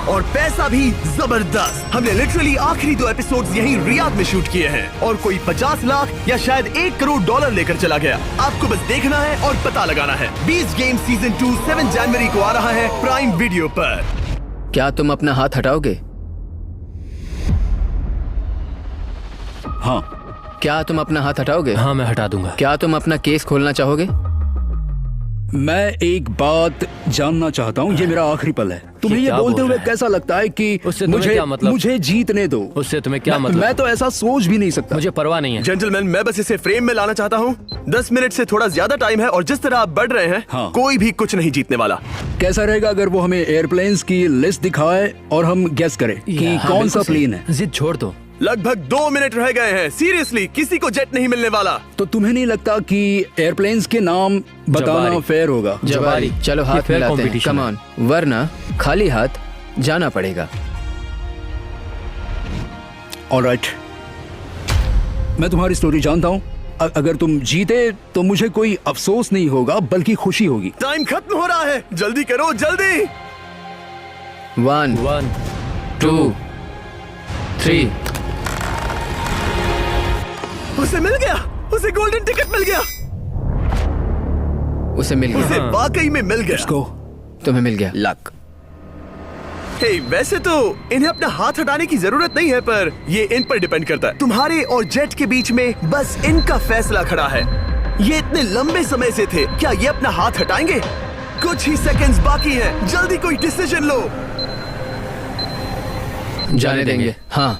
और पैसा भी जबरदस्त। हमने लिटरली आखिरी 2 एपिसोड्स यहीं रियाद में शूट किए हैं और कोई 50 लाख या शायद $1 करोड़ लेकर चला गया। आपको बस देखना है और पता लगाना है। बीस्ट गेम सीजन 2 7 जनवरी को आ रहा है प्राइम वीडियो पर।
क्या तुम अपना हाथ हटाओगे?
हाँ।
क्या तुम अपना हाथ हटाओगे?
हाँ, मैं हटा दूंगा।
क्या तुम अपना केस खोलना चाहोगे?
मैं एक बात जानना चाहता हूँ, ये मेरा आखिरी पल है। तुम्हें ये
क्या
बोलते
बोल
हुए
रहा है?
कैसा लगता है कि
उससे तुम्हें क्या मतलब?
मुझे जीतने दो?
उससे तुम्हें क्या मतलब?
मैं तो ऐसा सोच भी नहीं सकता।
मुझे परवाह नहीं है।
जेंटलमैन, मैं बस इसे फ्रेम में लाना चाहता हूँ। 10 मिनट से थोड़ा ज्यादा टाइम है और जिस तरह आप बढ़ रहे हैं,
हाँ।
कोई भी कुछ नहीं जीतने वाला।
कैसा रहेगा अगर वो हमें एयरप्लेन्स की लिस्ट दिखाए और हम गेस करें कि
हाँ,
कौन
बिल्कुल
सा
सही।
प्लेन है?
जिद छोड़ दो।
लगभग 2 मिनट रह गए हैं। सीरियसली, किसी को जेट नहीं मिलने वाला।
तो तुम्हें नहीं लगता कि एयरप्लेन्स के नाम बताना
जवारी।
फेयर होगा?
जवारी, चलो
ये
हाथ
fair
मिलाते हैं।
competition
कम
है।
ऑन, वरना खाली हाथ जाना पड़ेगा।
ऑलराइट, मैं तुम्हारी स्टोरी जानता हूँ। अगर तुम जीते तो मुझे कोई अफसोस नहीं होगा बल्कि खुशी होगी।
टाइम खत्म हो रहा है, जल्दी करो, जल्दी।
1
1
2 3
उसे मिल गया, उसे गोल्डन टिकट मिल गया।
उसे मिल
उसे
गया।
वाकई में मिल गया।
को
तुम्हें मिल गया। लक।
हे, वैसे तो इन्हें अपना हाथ हटाने की जरूरत नहीं है, पर ये इन पर डिपेंड करता है। तुम्हारे और जेट के बीच में बस इनका फैसला खड़ा है। ये इतने लंबे समय से थे, क्या ये अपना हाथ हटाएंगे? कुछ ही सेकंड्स बाकी हैं, जल्दी कोई डिसीजन लो।
जाने देंगे। हाँ।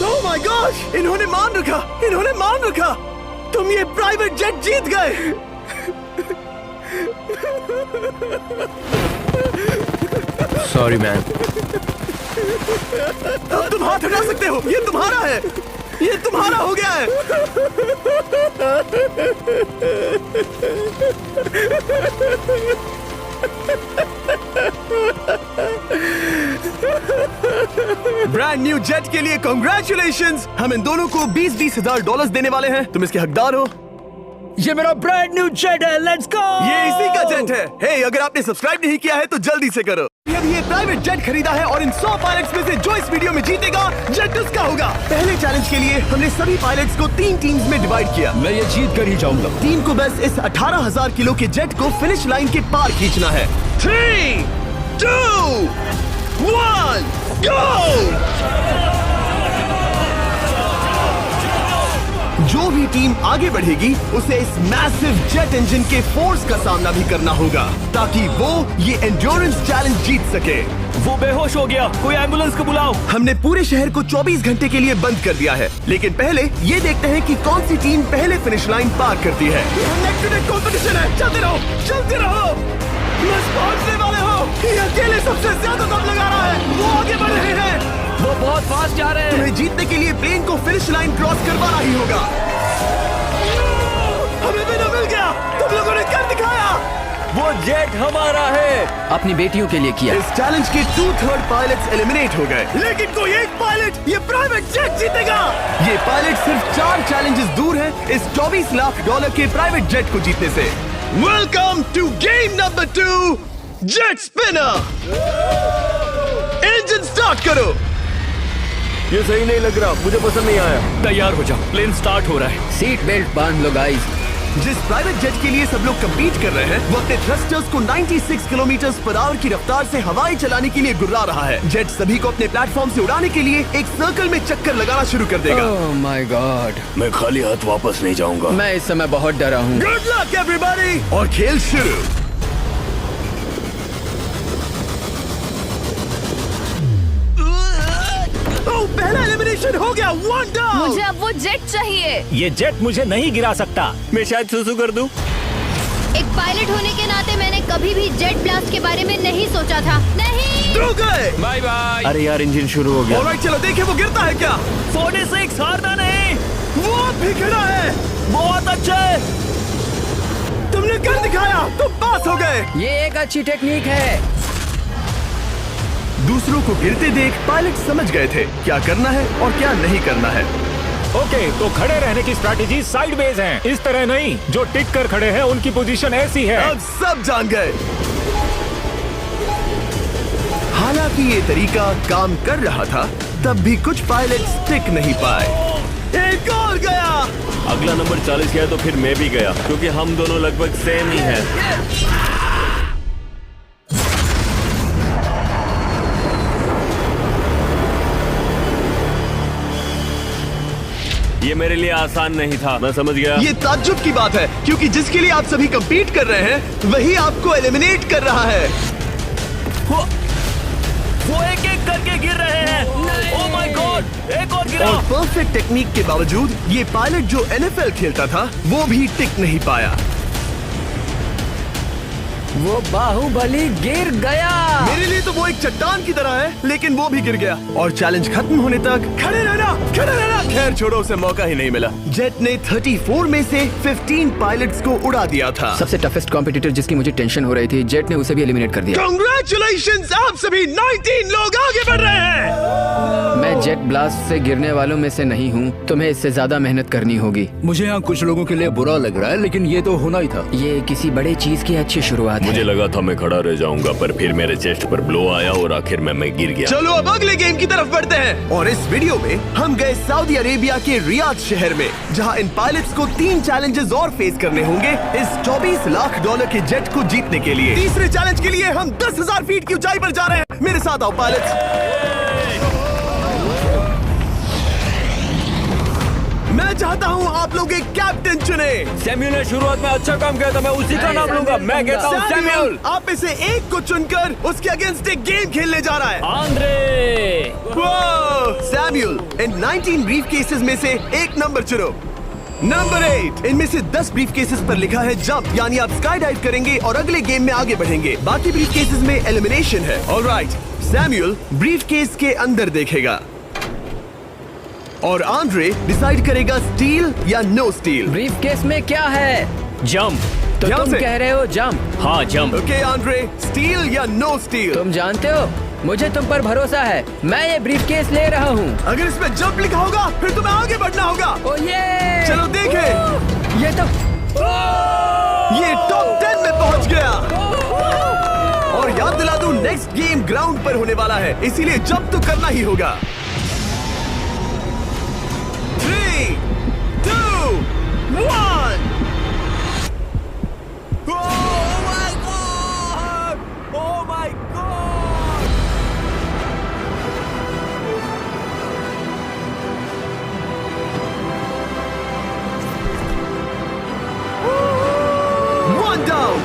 ओह माय गॉड, इन्होंने मान रखा, इन्होंने मान रखा। तुम ये प्राइवेट जेट जीत गए।
Sorry man.
अब तुम हाथ हटा सकते हो, ये तुम्हारा है, ये तुम्हारा हो गया है। ब्रांड न्यू जेट के लिए कांग्रेचुलेशंस। हम इन दोनों को $20,000 $20,000 देने वाले हैं। तुम इसके हकदार हो।
ये मेरा ब्रांड न्यू जेट है, लेट्स गो।
ये इसी का जेट है। हे, अगर आपने सब्सक्राइब नहीं किया है तो जल्दी से करो। अभी ये प्राइवेट जेट खरीदा है और इन 100 पायलट्स में से जो इस वीडियो में जीतेगा, जेट उसका होगा। पहले चैलेंज के लिए हमने सभी पायलट्स को 3 टीम्स में डिवाइड किया।
मैं ये जीत कर ही जाऊंगा।
टीम को बस इस 18,000 किलो के जेट को फिनिश लाइन के पार खींचना है। 3 2 1 गो। जो भी टीम आगे बढ़ेगी उसे इस मैसिव जेट इंजन के फोर्स का सामना भी करना होगा ताकि वो ये एंड्योरेंस चैलेंज जीत सके।
वो बेहोश हो गया, कोई एम्बुलेंस को बुलाओ।
हमने पूरे शहर को 24 घंटे के लिए बंद कर दिया है, लेकिन पहले ये देखते हैं कि कौन सी टीम पहले फिनिश लाइन पार करती है। नेक टू नेक कंपटीशन है, चलते रहो, चलते रहो। बस पहुंचने वाले हो। ये अकेले सबसे ज्यादा दम लगा रहा है, वो आगे बढ़ रहे हैं।
वो बहुत फास्ट जा रहे हैं।
तुम्हें जीतने के लिए प्लेन को फिनिश लाइन क्रॉस करवाना ही होगा। हमें भी मिल गया, तुम लोगों ने कर दिखाया।
वो जेट हमारा है।
अपनी बेटियों के लिए किया।
इस चैलेंज के 2/3 पायलट्स एलिमिनेट हो गए, लेकिन कोई एक पायलट ये प्राइवेट जेट जीतेगा। ये पायलट सिर्फ 4 चैलेंजेस दूर है इस $24 लाख के प्राइवेट जेट को जीतने से। Welcome to game number 2, jet spinner, engine start करो।
ये सही नहीं लग रहा, मुझे पसंद नहीं आया।
तैयार हो जाओ, प्लेन स्टार्ट हो रहा है।
सीट बेल्ट बांध लो गाइस।
जिस प्राइवेट जेट के लिए सब लोग कम्पीट कर रहे हैं, वो अपने थ्रस्टर्स को 96 किलोमीटर पर आवर की रफ्तार से हवाएं चलाने के लिए गुर्रा रहा है। जेट सभी को अपने प्लेटफॉर्म से उड़ाने के लिए एक सर्कल में चक्कर लगाना शुरू कर देगा।
ओह माय गॉड,
मैं खाली हाथ वापस नहीं जाऊंगा।
मैं इस समय बहुत डरा हूँ।
गुड लक एवरीबॉडी, और खेल शुरू। पहला एलिमिनेशन हो गया, 1 डाउन।
मुझे अब वो जेट चाहिए।
ये जेट मुझे नहीं गिरा सकता।
मैं शायद सुसु कर दूं।
एक पायलट होने के नाते मैंने कभी भी जेट ब्लास्ट के बारे में नहीं सोचा था। नहीं।
रुक गए।
Bye bye.
अरे यार, इंजन शुरू हो गया।
ऑलराइट, चलो देखें वो गिरता है क्या।
46 हारना नहीं।
वो अब भी खड़ा है।
बहुत अच्छे।
तुमने कर दिखाया, तुम पास हो गए।
ये एक अच्छी टेक्निक है।
दूसरों को गिरते देख पायलट समझ गए थे क्या करना है और क्या नहीं करना है।
ओके, तो खड़े रहने की स्ट्रैटेजी साइडवेज है, इस तरह नहीं। जो टिक कर खड़े हैं उनकी पोजीशन ऐसी है।
अब सब जान गए। हालांकि ये तरीका काम कर रहा था, तब भी कुछ पायलट टिक नहीं पाए। एक और गया।
अगला नंबर 40 गया तो फिर मैं भी गया, क्योंकि हम दोनों लगभग सेम ही हैं। ये मेरे लिए आसान नहीं था, मैं समझ गया।
ये ताज्जुब की बात है, क्योंकि जिसके लिए आप सभी कंपीट कर रहे हैं वही आपको एलिमिनेट कर रहा है।
वो एक एक करके गिर रहे हैं। ओह माय गॉड, एक और गिरा।
और परफेक्ट टेक्निक के बावजूद ये पायलट जो NFL खेलता था वो भी टिक नहीं पाया।
वो बाहुबली गिर गया।
मेरे लिए तो वो एक चट्टान की तरह है, लेकिन वो भी गिर गया। और चैलेंज खत्म होने तक खड़े रहना। खैर छोड़ो, उसे मौका ही नहीं मिला। जेट ने 34 में से 15 पायलट्स को उड़ा दिया था।
सबसे टफेस्ट कॉम्पिटिटर जिसकी मुझे टेंशन हो रही थी, जेट ने उसे भी एलिमिनेट कर दिया।
कांग्रेचुलेशंस, आप सभी 19 लोग आगे बढ़ रहे हैं।
मैं जेट ब्लास्ट से गिरने वालों में से नहीं हूँ। तुम्हें इससे ज्यादा मेहनत करनी होगी।
मुझे यहाँ कुछ लोगों के लिए बुरा लग रहा है, लेकिन ये तो होना ही था।
ये किसी बड़े चीज की अच्छी शुरुआत है।
मुझे लगा था मैं खड़ा रह जाऊंगा, पर फिर मेरे चेस्ट पर ब्लो आया और आखिर में मैं गिर गया।
चलो अब अगले गेम की तरफ बढ़ते हैं। और इस वीडियो में हम गए सऊदी अरेबिया के रियाद शहर में, जहां इन पायलट्स को 3 चैलेंजेस और फेस करने होंगे इस $24 लाख के जेट को जीतने के लिए। तीसरे चैलेंज के लिए हम 10,000 फीट की ऊंचाई पर जा रहे हैं। मेरे साथ आओ पायलट्स। मैं चाहता हूँ आप लोग एक कैप्टन चुने।
सैम्यूल ने शुरुआत में अच्छा काम किया था, मैं उसी का नाम लूंगा। मैं कहता हूँ सैम्यूल।
आप में से एक को चुनकर उसके अगेंस्ट एक गेम खेलने जा रहा है।
आंद्रे।
सैम्यूल, इन 19 ब्रीफ केसेस में से एक नंबर चुनो। नंबर 8। इनमें से 10 ब्रीफ केसेस पर लिखा है जंप, यानी आप स्काई डाइव करेंगे और अगले गेम में आगे बढ़ेंगे। बाकी ब्रीफ केसेस में एलिमिनेशन है। ऑलराइट, सैम्यूल ब्रीफ केस के अंदर देखेगा और आंद्रे डिसाइड करेगा स्टील या नो स्टील।
ब्रीफ केस में क्या है?
जंप।
तो
ध्यान
तुम
से।
कह रहे हो जंप।
हाँ, जंप।
ओके आंद्रे, स्टील या नो स्टील?
तुम जानते हो, मुझे तुम पर भरोसा है। मैं ये ब्रीफ केस ले रहा हूँ।
अगर इसमें जंप लिखा होगा फिर तुम्हें आगे बढ़ना होगा।
ओ ये
चलो देखें।
ये तो
ये टॉप 10 में पहुंच गया। और याद दिला दूं, नेक्स्ट गेम ग्राउंड पर होने वाला है, इसीलिए जंप तो करना ही होगा। 3, 2, 1।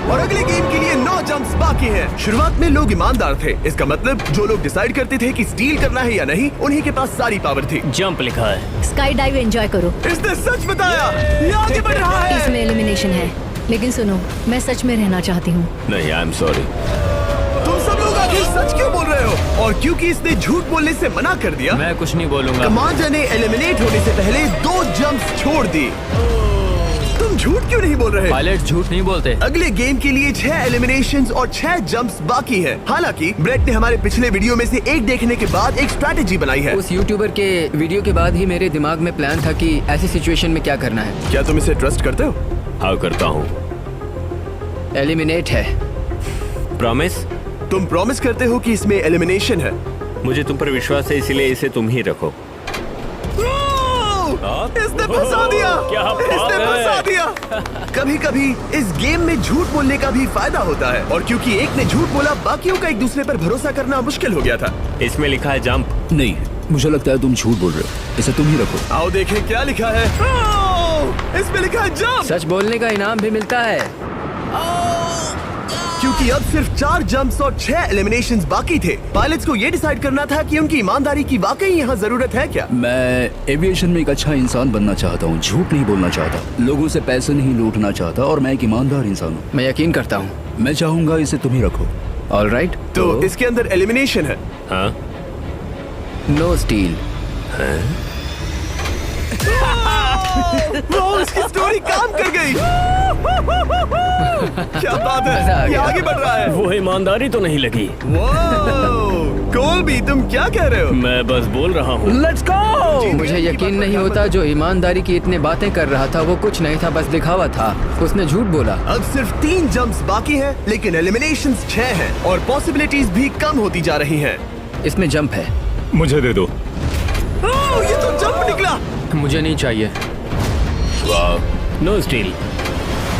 और अगले गेम के लिए 9 जंप्स बाकी हैं। शुरुआत में लोग ईमानदार थे, इसका मतलब जो लोग डिसाइड करते थे कि स्टील करना है या नहीं, उन्हीं के पास सारी पावर थी।
जंप लिखा है।
स्काई डाइव एंजॉय करो।
इसने सच बताया, ये आगे बढ़ रहा है।
इसमें एलिमिनेशन है, लेकिन सुनो, मैं सच में रहना चाहती हूँ।
नहीं, आई एम सॉरी।
तुम सब लोग आखिर सच क्यों बोल रहे हो? और क्योंकि इसने झूठ बोलने से मना कर दिया,
मैं कुछ नहीं बोलूंगा।
कमांडर ने एलिमिनेट होने से पहले 2 जंप्स छोड़ दी। तुम झूठ क्यों नहीं बोल रहे?
पायलट झूठ नहीं बोलते।
अगले गेम के लिए 6 एलिमिनेशंस और 6 जंप्स बाकी हैं। हालांकि ब्रेट ने हमारे पिछले वीडियो में से एक देखने के बाद एक स्ट्रैटेजी बनाई है।
उस यूट्यूबर के वीडियो के बाद ही मेरे दिमाग में प्लान था कि ऐसी सिचुएशन में क्या करना है।
क्या तुम इसे ट्रस्ट करते हो?
हाँ, करता हूँ।
एलिमिनेट है।
प्रॉमिस?
तुम प्रॉमिस करते हो कि इसमें एलिमिनेशन है?
मुझे तुम पर विश्वास है, इसीलिए इसे तुम ही रखो।
इसने फंसा दिया।
क्या बात
इसने
है?
फंसा दिया। कभी कभी इस गेम में झूठ बोलने का भी फायदा होता है, और क्योंकि एक ने झूठ बोला, बाकियों का एक दूसरे पर भरोसा करना मुश्किल हो गया था।
इसमें लिखा है जंप।
नहीं, मुझे लगता है तुम झूठ बोल रहे हो। इसे तुम ही रखो।
आओ देखें क्या लिखा है। इसमें लिखा है जंप।
सच बोलने का इनाम भी मिलता है।
क्योंकि अब सिर्फ 4 जंप्स और 6 एलिमिनेशंस बाकी थे, पायलट्स को ये डिसाइड करना था कि उनकी ईमानदारी की वाकई यहाँ जरूरत है क्या।
मैं एविएशन में एक अच्छा इंसान बनना चाहता हूँ, झूठ नहीं बोलना चाहता, लोगों से पैसे नहीं लूटना चाहता, और मैं एक ईमानदार इंसान हूँ।
मैं यकीन करता हूँ।
मैं चाहूंगा इसे तुम ही रखो।
ऑल राइट,
तो इसके अंदर एलिमिनेशन है।
हाँ,
नो स्टील।
वो उसकी स्टोरी काम कर गई। क्या बात
मजा आ
है, ये
गया।
आगे बढ़ रहा है।
वो ईमानदारी तो नहीं लगी।
कोलबी, तुम क्या कह रहे हो?
मैं बस बोल रहा हूँ।
Let's go. मुझे यकीन नहीं होता जो ईमानदारी की इतने बातें कर रहा था वो कुछ नहीं था, बस दिखावा था। उसने झूठ बोला।
अब सिर्फ 3 जंप्स बाकी हैं, लेकिन एलिमिनेशंस 6 हैं और पॉसिबिलिटीज भी कम होती जा रही हैं।
इसमें जंप है।
मुझे दे दो।
ये तो जंप निकला।
मुझे नहीं चाहिए।
No steel.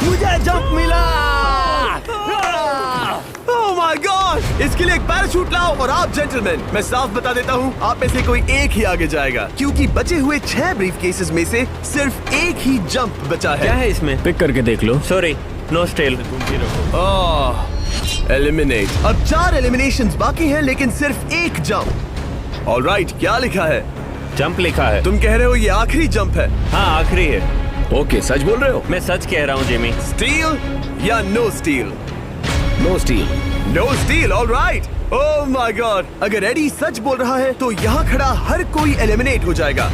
मुझे जंप मिला। ओह माय गॉड! इसके लिए एक पैराशूट लाओ। और आप जेंटलमैन, मैं साफ बता देता हूँ, आप में से कोई एक ही आगे जाएगा, क्योंकि बचे हुए 6 ब्रीफ केसेस में से सिर्फ एक ही जंप बचा
क्या
है।
है इसमें?
पिक करके देख लो।
Sorry, no still.
एलिमिनेट। अब 4 एलिमिनेशंस बाकी हैं, लेकिन सिर्फ एक जंप। ऑलराइट, क्या लिखा है?
जंप लिखा है।
तुम कह रहे हो ये आखिरी जंप है?
हाँ, आखिरी है।
ओके, सच बोल रहे हो?
मैं सच कह रहा हूँ जिमी।
स्टील या no steal?
No steal.
No steal, alright. Oh my God! अगर एडी सच बोल रहा है तो यहाँ खड़ा हर कोई एलिमिनेट हो जाएगा।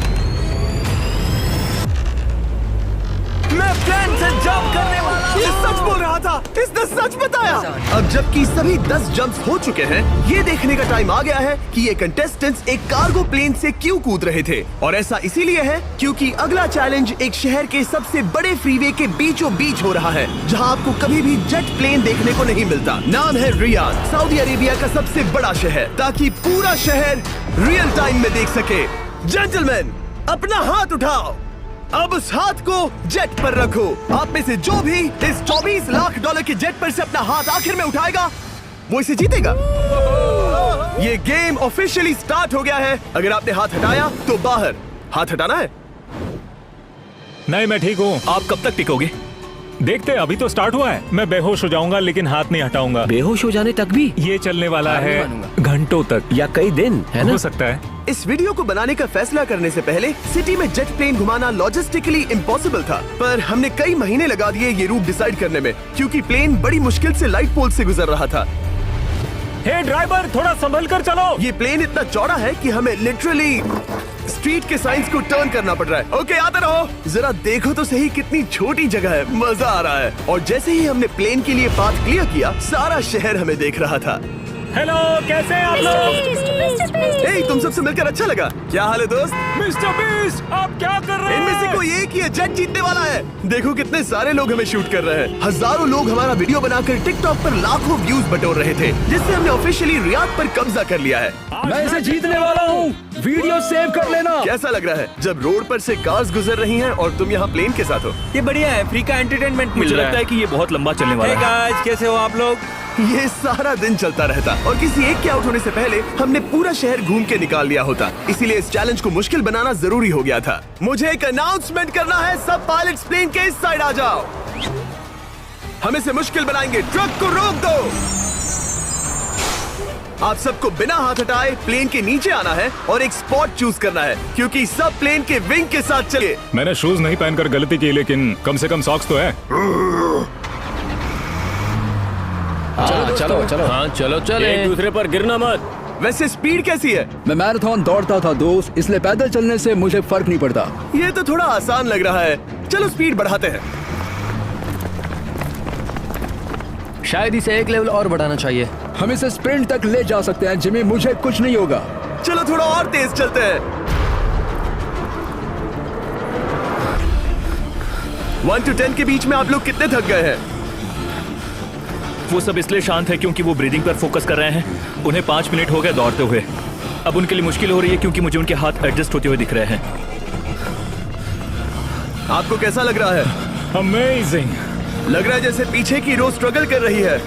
मैं प्लेन से जंप करने वाला हूँ। ये सच बोल रहा था, इसने सच बताया। अब जबकि सभी 10 जंप्स हो चुके हैं, ये देखने का टाइम आ गया है कि ये कंटेस्टेंट्स एक कार्गो प्लेन से क्यों कूद रहे थे। और ऐसा इसीलिए है क्योंकि अगला चैलेंज एक शहर के सबसे बड़े फ्रीवे के बीचों बीच हो रहा है, जहाँ आपको कभी भी जेट प्लेन देखने को नहीं मिलता। नाम है रियाद, सऊदी अरेबिया का सबसे बड़ा शहर, ताकि पूरा शहर रियल टाइम में देख सके। जेंटलमैन, अपना हाथ उठाओ। अब उस हाथ को जेट पर रखो। आप में से जो भी इस $24 लाख के जेट पर से अपना हाथ आखिर में उठाएगा, वो इसे जीतेगा। ये गेम ऑफिशियली स्टार्ट हो गया है। अगर आपने हाथ हटाया तो बाहर। हाथ हटाना है।
नहीं, मैं ठीक हूँ।
आप कब तक टिकोगे?
देखते हैं, अभी तो स्टार्ट हुआ है। मैं बेहोश हो जाऊंगा लेकिन हाथ नहीं हटाऊंगा।
बेहोश हो जाने तक भी?
ये चलने वाला
हार नहीं
है
मानूंगा।
घंटों तक
या कई दिन।
है ना?
हो सकता है।
इस वीडियो को बनाने का फैसला करने से पहले सिटी में जेट प्लेन घुमाना लॉजिस्टिकली इम्पॉसिबल था, पर हमने कई महीने लगा दिए ये रूट डिसाइड करने में, क्योंकि प्लेन बड़ी मुश्किल से लाइट पोल से गुजर रहा था।
हे ड्राइवर, थोड़ा संभल कर चलो।
ये प्लेन इतना चौड़ा है कि हमें लिटरली स्ट्रीट के साइंस को टर्न करना पड़ रहा है। ओके, आते रहो। जरा देखो तो सही कितनी छोटी जगह है, मजा आ रहा है। और जैसे ही हमने प्लेन के लिए पाथ क्लियर किया, सारा शहर हमें देख रहा था।
हेलो, कैसे हैं आप लोग?
ए, तुम सबसे मिलकर अच्छा लगा। क्या हाल है दोस्त?
मिस्टर बीस्ट, आप क्या कर रहे हैं?
इनमें से कोई एक ही है जेट जीतने वाला है। देखो कितने सारे लोग हमें शूट कर रहे हैं। हजारों लोग हमारा वीडियो बनाकर टिकटॉक पर लाखों व्यूज बटोर रहे थे, जिससे हमने ऑफिशियली रियाद पर कब्जा कर लिया है।
मैं इसे जीतने वाला हूँ। वीडियो सेव कर लेना।
कैसा लग रहा है जब रोड पर से कार्स गुजर रही हैं और तुम यहाँ प्लेन के साथ हो?
ये बढ़िया है, फ्री का एंटरटेनमेंट मुझे लगता है कि ये बहुत लंबा चलने वाला है।
गाइस, कैसे हो आप लोग?
ये सारा दिन चलता रहता और किसी एक के आउट होने से पहले हमने पूरा शहर घूम के निकाल लिया होता। इसीलिए इस चैलेंज को मुश्किल बनाना जरूरी हो गया था। मुझे एक अनाउंसमेंट करना है। सब पायलट्स प्लेन के इस साइड आ जाओ। हम इसे मुश्किल बनाएंगे। ट्रक को रोक दो। आप सबको बिना हाथ हटाए प्लेन के नीचे आना है और एक स्पॉट चूज करना है, क्योंकि सब प्लेन के विंग के साथ चले।
मैंने शूज नहीं पहनकर गलती की, लेकिन कम से कम सॉक्स तो है।
चलो चलो। हाँ, चलो चले।
एक दूसरे पर गिरना मत।
वैसे स्पीड कैसी है?
मैं मैराथन दौड़ता था दोस्त, इसलिए पैदल चलने से मुझे फर्क नहीं पड़ता।
ये तो थोड़ा आसान लग रहा है। चलो स्पीड बढ़ाते हैं।
शायद इसे एक लेवल और बढ़ाना चाहिए।
हम इसे स्प्रिंट तक ले जा सकते हैं जिमी, मुझे कुछ नहीं होगा।
चलो थोड़ा और तेज चलते हैं। 1 to 10 के बीच में आप लोग कितने थक गए हैं?
वो सब इसलिए शांत है क्योंकि वो ब्रीदिंग पर फोकस कर रहे हैं। उन्हें 5 मिनट हो गए दौड़ते हुए। अब उनके लिए मुश्किल हो रही है क्योंकि मुझे उनके हाथ एडजस्ट होते हुए दिख रहे हैं।
आपको कैसा लग रहा है?
अमेजिंग।
लग रहा है जैसे पीछे की रो स्ट्रगल कर रही है।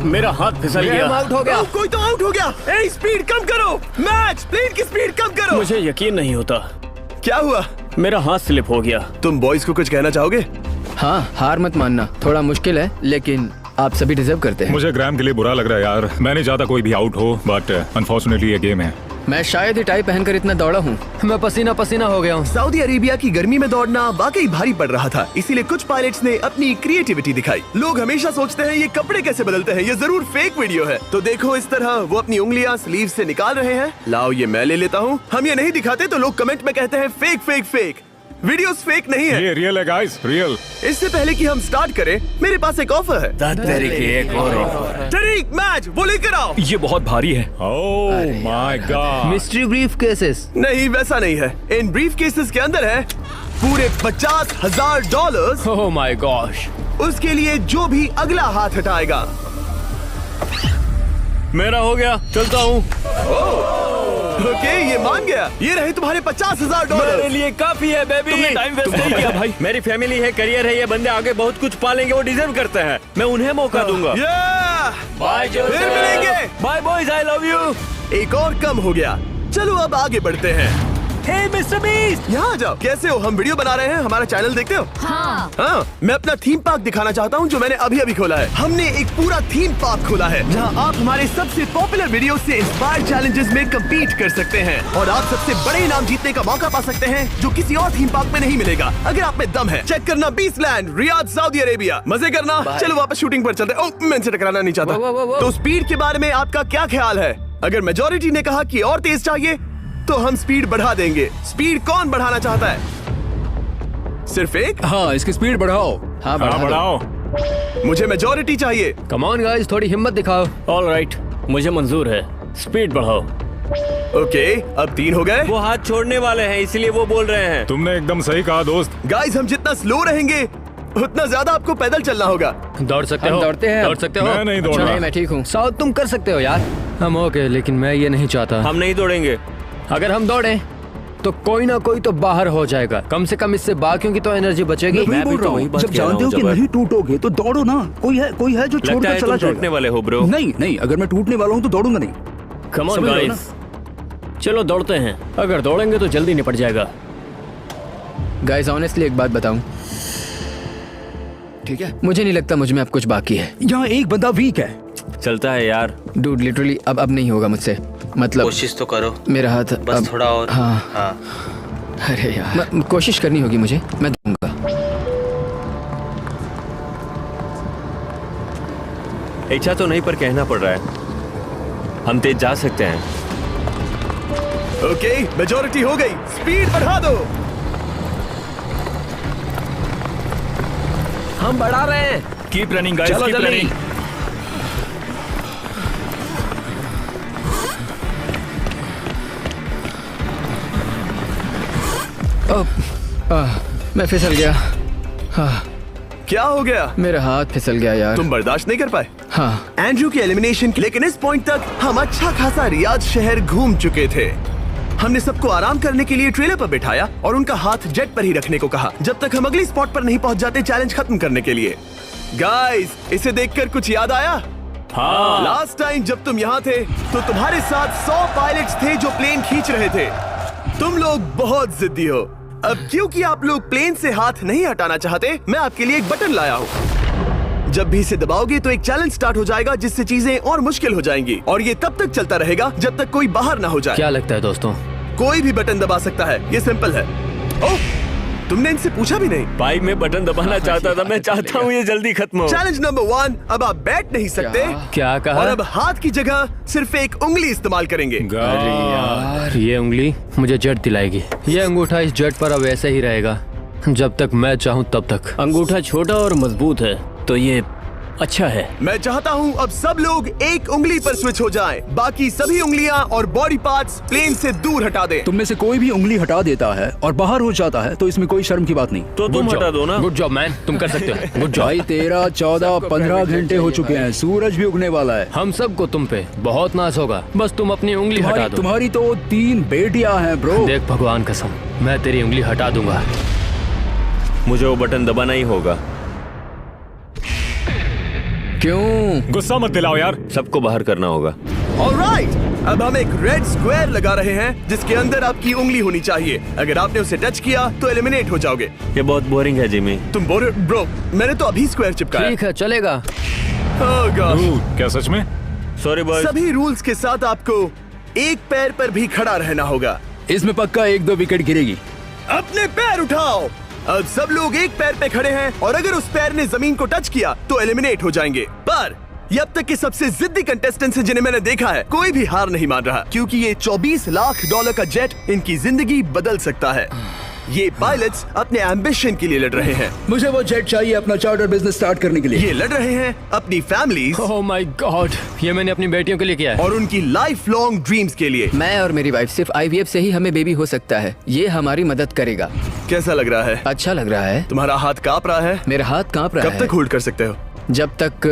मेरा हाथ फिसल गया।
आउट हो गया।
कोई तो आउट हो गया। ए, स्पीड कम करो। मैच, प्लेन की स्पीड कम करो।
मुझे यकीन नहीं होता,
क्या हुआ?
मेरा हाथ स्लिप हो गया।
तुम बॉयज को कुछ कहना चाहोगे?
हाँ, हार मत मानना। थोड़ा मुश्किल है लेकिन आप सभी डिजर्व करते हैं।
मुझे ग्राम के लिए बुरा लग रहा है यार। मैं नहीं चाहता कोई भी आउट हो, बट अनफॉर्चुनेटली ये गेम है।
मैं शायद ही टाई पहनकर इतना दौड़ा हूँ।
मैं पसीना पसीना हो गया हूँ।
सऊदी अरेबिया की गर्मी में दौड़ना वाकई भारी पड़ रहा था, इसीलिए कुछ पायलट्स ने अपनी क्रिएटिविटी दिखाई। लोग हमेशा सोचते हैं ये कपड़े कैसे बदलते हैं, ये जरूर फेक वीडियो है। तो देखो इस तरह वो अपनी उंगलियां स्लीव से निकाल रहे हैं। लाओ ये मैं ले लेता हूँ। हम ये नहीं दिखाते तो लोग कमेंट में कहते हैं fake fake fake. Videos fake नहीं है।
ये रियल है गाइस, रियल।
इससे पहले कि हम स्टार्ट करें, मेरे पास एक ऑफर है।
एक और ऑफर।
तरीक मैच वो लेकर आओ।
ये बहुत भारी है।
ओह my God.
Mystery brief cases.
नहीं वैसा नहीं है। इन ब्रीफ केसेस के अंदर है पूरे $50,000।
Oh my gosh.
उसके लिए जो भी अगला हाथ हटाएगा।
मेरा हो गया, चलता हूँ।
ओके, ये मान गया। ये रहे तुम्हारे
मेरे
$50,000।
लिए काफी है बेबी।
तुमने टाइम वेस्ट नहीं किया भाई।
मेरी फैमिली है, करियर है, ये बंदे आगे बहुत कुछ पालेंगे, वो डिजर्व करते हैं। मैं उन्हें मौका दूंगा।
बाय, फिर मिलेंगे।
Bye boys, I love you.
एक और कम हो गया। चलो अब आगे बढ़ते हैं।
हे मिस्टर बीस्ट,
यहाँ आ जाओ। कैसे हो? हम वीडियो बना रहे हैं, हमारा चैनल देखते हो? हाँ, मैं अपना थीम पार्क दिखाना चाहता हूँ जो मैंने अभी अभी खोला है। हमने एक पूरा थीम पार्क खोला है जहाँ आप हमारे सबसे पॉपुलर वीडियो से इंस्पायर्ड चैलेंजेस में कम्पीट कर सकते हैं और आप सबसे बड़े इनाम जीतने का मौका पा सकते हैं जो किसी और थीम पार्क में नहीं मिलेगा अगर आप में दम है। चेक करना बीस्टलैंड, रियाद, सऊदी अरेबिया। मजे करना। चलो वापस शूटिंग पर चलते। ओह, मैं इनसे टकराना नहीं चाहता। तो स्पीड के बारे में आपका क्या ख्याल है? अगर मेजोरिटी ने कहा कि और तेज चाहिए तो हम स्पीड बढ़ा देंगे। स्पीड कौन बढ़ाना चाहता है? सिर्फ एक?
हाँ, इसकी स्पीड बढ़ाओ।
हाँ,
बढ़ाओ।
मुझे मेजोरिटी चाहिए।
कम ऑन गाइस, थोड़ी हिम्मत दिखाओ।
ऑल राइट, मुझे मंजूर है। स्पीड बढ़ाओ।
ओके, अब 3 हो गए।
वो हाथ छोड़ने वाले हैं, इसलिए वो बोल रहे हैं।
तुमने एकदम सही कहा दोस्त।
गाइस, हम जितना स्लो रहेंगे उतना ज्यादा आपको पैदल चलना होगा।
दौड़ सकते
हम
हो?
दौड़ते हैं।
दौड़ सकते हो?
मैं नहीं दौड़
अच्छा,
रहा।
नहीं, मैं ठीक हूँ।
साउथ तुम कर सकते हो यार। हम ओके, लेकिन मैं ये नहीं चाहता।
हम नहीं दौड़ेंगे।
अगर हम दौड़े तो कोई ना कोई तो बाहर हो जाएगा। कम से कम इससे बाकियों की तो एनर्जी बचेगी।
मैं भी तो वही बात
जब
कह रहा
जानते हो
हूँ,
कि
जबर।
नहीं टूटोगे तो दौड़ो ना। कोई है जो
लगता
छोड़कर
है
चला
तुम टूटने
जाएगा।
वाले हो ब्रो।
नहीं नहीं, अगर मैं टूटने वाला हूँ तो दौड़ूंगा नहीं।
कम ऑन
समझ रहे हो
गाइस, चलो दौड़ते हैं। अगर दौड़ेंगे तो जल्दी निपट जाएगा।
गाइस, ऑनेस्टली एक बात बताऊं, ठीक है, मुझे नहीं लगता मुझ में अब कुछ बाकी है।
यहाँ एक बंदा वीक है।
चलता है यार।
डूड, लिटरली अब नहीं होगा मुझसे। मतलब
कोशिश तो करो।
मेरा हाथ
बस
अब,
थोड़ा और।
हाँ। अरे यार, कोशिश करनी होगी मुझे। मैं दूंगा।
इच्छा तो नहीं पर कहना पड़ रहा है। हम तेज जा सकते हैं।
ओके, मेजोरिटी हो गई। स्पीड बढ़ा दो।
हम बढ़ा रहे हैं।
कीप रनिंग गाइस,
चलो
कीप
जल्दी।
रनिंग।
मैं फिसल गया।
क्या हो गया?
मेरा हाथ फिसल गया यार।
तुम बर्दाश्त नहीं कर पाए?
हाँ।
एंड्रू की एलिमिनेशन। लेकिन इस पॉइंट तक हम अच्छा खासा रियाद शहर घूम चुके थे। हमने सबको आराम करने के लिए ट्रेलर पर बिठाया और उनका हाथ जेट पर ही रखने को कहा जब तक हम अगली स्पॉट पर नहीं पहुंच जाते चैलेंज खत्म करने के लिए। गाइस, इसे देखकर कुछ याद आया?
हाँ।
लास्ट टाइम जब तुम यहाँ थे तो तुम्हारे साथ 100 पायलट्स थे जो प्लेन खींच रहे थे। तुम लोग बहुत जिद्दी हो। अब क्योंकि आप लोग प्लेन से हाथ नहीं हटाना चाहते, मैं आपके लिए एक बटन लाया हूँ। जब भी इसे दबाओगे तो एक चैलेंज स्टार्ट हो जाएगा जिससे चीजें और मुश्किल हो जाएंगी और ये तब तक चलता रहेगा जब तक कोई बाहर ना हो जाए।
क्या लगता है दोस्तों?
कोई भी बटन दबा सकता है, ये सिंपल है। ओह, तुमने इनसे पूछा भी नहीं।
भाई मैं बटन दबाना चाहता था। मैं चाहता हूँ ये जल्दी खत्म हो।
चैलेंज नंबर 1, अब आप बैठ नहीं सकते।
क्या कहा?
और अब हाथ की जगह सिर्फ एक उंगली इस्तेमाल करेंगे।
अरे यार, ये उंगली मुझे जेट दिलाएगी। ये अंगूठा इस जेट पर अब ऐसे ही रहेगा जब तक मैं चाहूँ तब तक।
अंगूठा छोटा और मजबूत है तो ये अच्छा है।
मैं चाहता हूँ अब सब लोग एक उंगली पर स्विच हो जाएं। बाकी सभी उंगलियां और बॉडी पार्ट्स प्लेन से दूर हटा दें।
तुम में से कोई भी उंगली हटा देता है और बाहर हो जाता है तो इसमें कोई शर्म की बात नहीं।
तो तुम हटा दो ना।
गुड जॉब मैन, तुम कर सकते हो। Good job.
भाई 13, 14, 15 घंटे हो चुके हैं, सूरज भी उगने वाला है।
हम सबको तुम पे बहुत नाज होगा, बस तुम अपनी उंगली हटा दो।
तुम्हारी तो 3 बेटियां हैं ब्रो।
देख भगवान कसम, मैं तेरी उंगली हटा दूंगा।
मुझे वो बटन दबाना ही होगा।
क्यों?
गुस्सा मत दिलाओ यार।
सबको बाहर करना होगा।
ऑलराइट, अब हम एक रेड स्क्वायर लगा रहे हैं जिसके अंदर आपकी उंगली होनी चाहिए। अगर आपने उसे टच किया तो एलिमिनेट हो जाओगे।
ये बहुत बोरिंग है जिमी।
तुम ब्रो, मैंने तो अभी स्क्वायर चिपकाया।
ठीक है, चलेगा।
Oh gosh।
क्या सच में?
Sorry boy.
सभी रूल्स के साथ आपको एक पैर पर भी खड़ा रहना होगा।
इसमें पक्का 1-2 विकेट गिरेगी।
अपने पैर उठाओ। अब सब लोग एक पैर पे खड़े हैं और अगर उस पैर ने जमीन को टच किया तो एलिमिनेट हो जाएंगे। पर ये अब तक के सबसे जिद्दी कंटेस्टेंट्स हैं जिन्हें मैंने देखा है। कोई भी हार नहीं मान रहा क्योंकि ये $24 लाख का जेट इनकी जिंदगी बदल सकता है। ये पायलट्स अपने एम्बिशन के लिए लड़ रहे हैं।
मुझे वो जेट चाहिए अपना चार्टर बिजनेस स्टार्ट करने के लिए।
ये लड़ रहे हैं अपनी फैमिलीज
ओह माय गॉड, ये मैंने अपनी बेटियों के लिए किया है।
और उनकी लाइफ लॉन्ग ड्रीम्स के लिए।
मैं और मेरी वाइफ सिर्फ IVF से ही हमें बेबी हो सकता है। ये हमारी मदद करेगा।
कैसा लग रहा है?
अच्छा लग रहा है।
तुम्हारा हाथ कांप रहा है?
मेरा हाथ कांप रहा
कब
है।
तक होल्ड कर सकते हो?
जब तक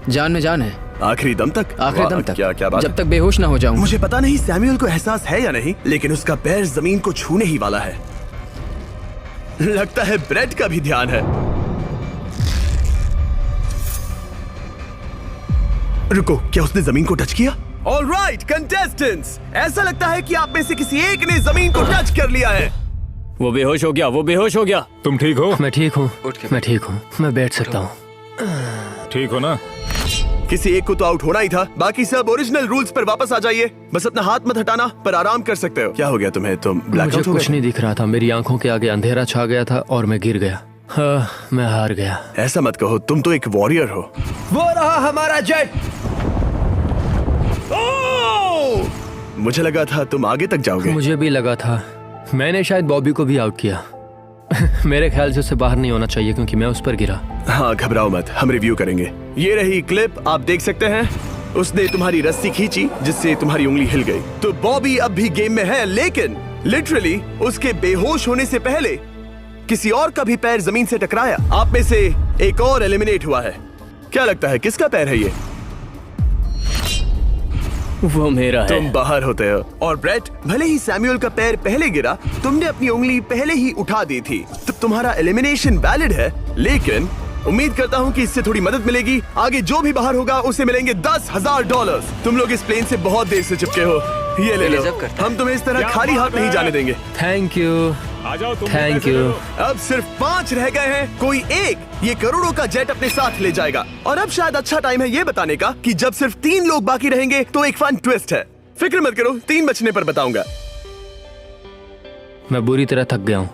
जान में जान है।
आखिरी दम तक?
आखिरी
वाह,
दम तक।
क्या बात
जब
है।
तक बेहोश ना हो जाऊं।
मुझे पता नहीं सैमुअल को एहसास है या नहीं, लेकिन उसका पैर जमीन को छूने ही वाला है। लगता है ब्रेड का भी ध्यान है। रुको, क्या उसने जमीन को टच किया? ऑलराइट कंटेस्टेंट्स, ऐसा लगता है कि आप में से किसी एक ने जमीन को टच कर लिया है।
वो बेहोश हो गया, वो बेहोश हो गया।
तुम ठीक हो?
मैं ठीक हूँ, मैं ठीक हूँ, मैं बैठ सकता हूँ।
ठीक हो ना?
किसी एक को तो आउट होना ही था। बाकी सब ओरिजिनल रूल्स पर वापस आ जाइए। बस अपना हाथ मत हटाना, पर आराम कर सकते हो। क्या हो गया तुम्हें? तुम
मुझे
ब्लैकआउट हो
कुछ
गए?
नहीं दिख रहा था, मेरी आंखों के आगे अंधेरा छा गया था और मैं गिर गया। हाँ, मैं हार गया।
ऐसा मत कहो, तुम तो एक वॉरियर हो।
वो रहा हमारा जेट।
मुझे लगा था तुम आगे तक जाओगे।
मुझे भी लगा था। मैंने शायद बॉबी को भी आउट किया। मेरे ख्याल से उसे बाहर नहीं होना चाहिए क्योंकि मैं उस पर गिरा।
हाँ, घबराओ मत, हम रिव्यू करेंगे। ये रही क्लिप, आप देख सकते हैं। उसने तुम्हारी रस्सी खींची जिससे तुम्हारी उंगली हिल गई। तो बॉबी अब भी गेम में है, लेकिन लिटरली उसके बेहोश होने से पहले किसी और का भी पैर जमीन से टकराया। आप में से एक और एलिमिनेट हुआ है। क्या लगता है किसका पैर है ये?
वो मेरा है।
तुम बाहर होते हो। और ब्रेट, भले ही सैमुअल का पैर पहले गिरा, तुमने अपनी उंगली पहले ही उठा दी थी, तो तुम्हारा एलिमिनेशन वैलिड है। लेकिन उम्मीद करता हूँ कि इससे थोड़ी मदद मिलेगी। आगे जो भी बाहर होगा उसे मिलेंगे $10,000। तुम लोग इस प्लेन से बहुत देर से चिपके हो। ये ले लो, हम तुम्हें इस तरह खाली हाथ नहीं जाने देंगे।
थैंक यू,
आ जाओ तुम।
Thank you.
अब सिर्फ 5 रह गए हैं। कोई एक ये करोड़ों का जेट अपने साथ ले जाएगा। और अब शायद अच्छा टाइम है ये बताने का कि जब सिर्फ 3 लोग बाकी रहेंगे तो एक फन ट्विस्ट है। फिक्र मत करो, 3 बचने पर बताऊंगा।
मैं बुरी तरह थक गया हूँ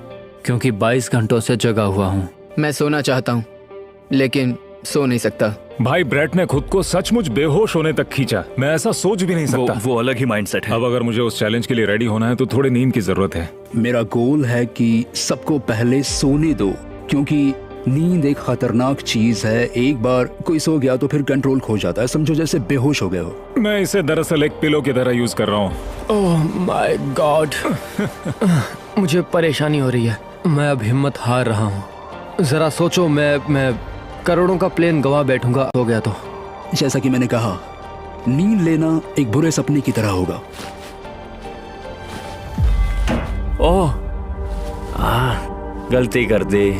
क्योंकि 22 घंटों से जगा हुआ हूँ।
मैं सोना चाहता हूँ लेकिन सो नहीं सकता।
भाई ब्रेट ने खुद को सचमुच बेहोश होने तक खींचा। मैं ऐसा सोच भी नहीं सकता।
वो अलग ही माइंडसेट है।
अब अगर मुझे उस चैलेंज के लिए रेडी होना है तो थोड़ी नींद की जरूरत है।
मेरा गोल है कि सबको पहले सोने दो, क्योंकि नींद एक खतरनाक चीज है। एक बार कोई सो गया तो फिर कंट्रोल खो जाता है। समझो जैसे बेहोश हो गए हो।
मैं इसे दरअसल एक पिलो की तरह यूज कर रहा हूँ।
ओह माय गॉड, मुझे परेशानी हो रही है। मैं अब हिम्मत हार रहा हूँ। जरा सोचो, मैं करोड़ों का प्लेन गवा बैठूंगा हो गया तो।
जैसा कि मैंने कहा, नींद लेना एक बुरे सपने की तरह होगा।
ओह, गलती कर दी।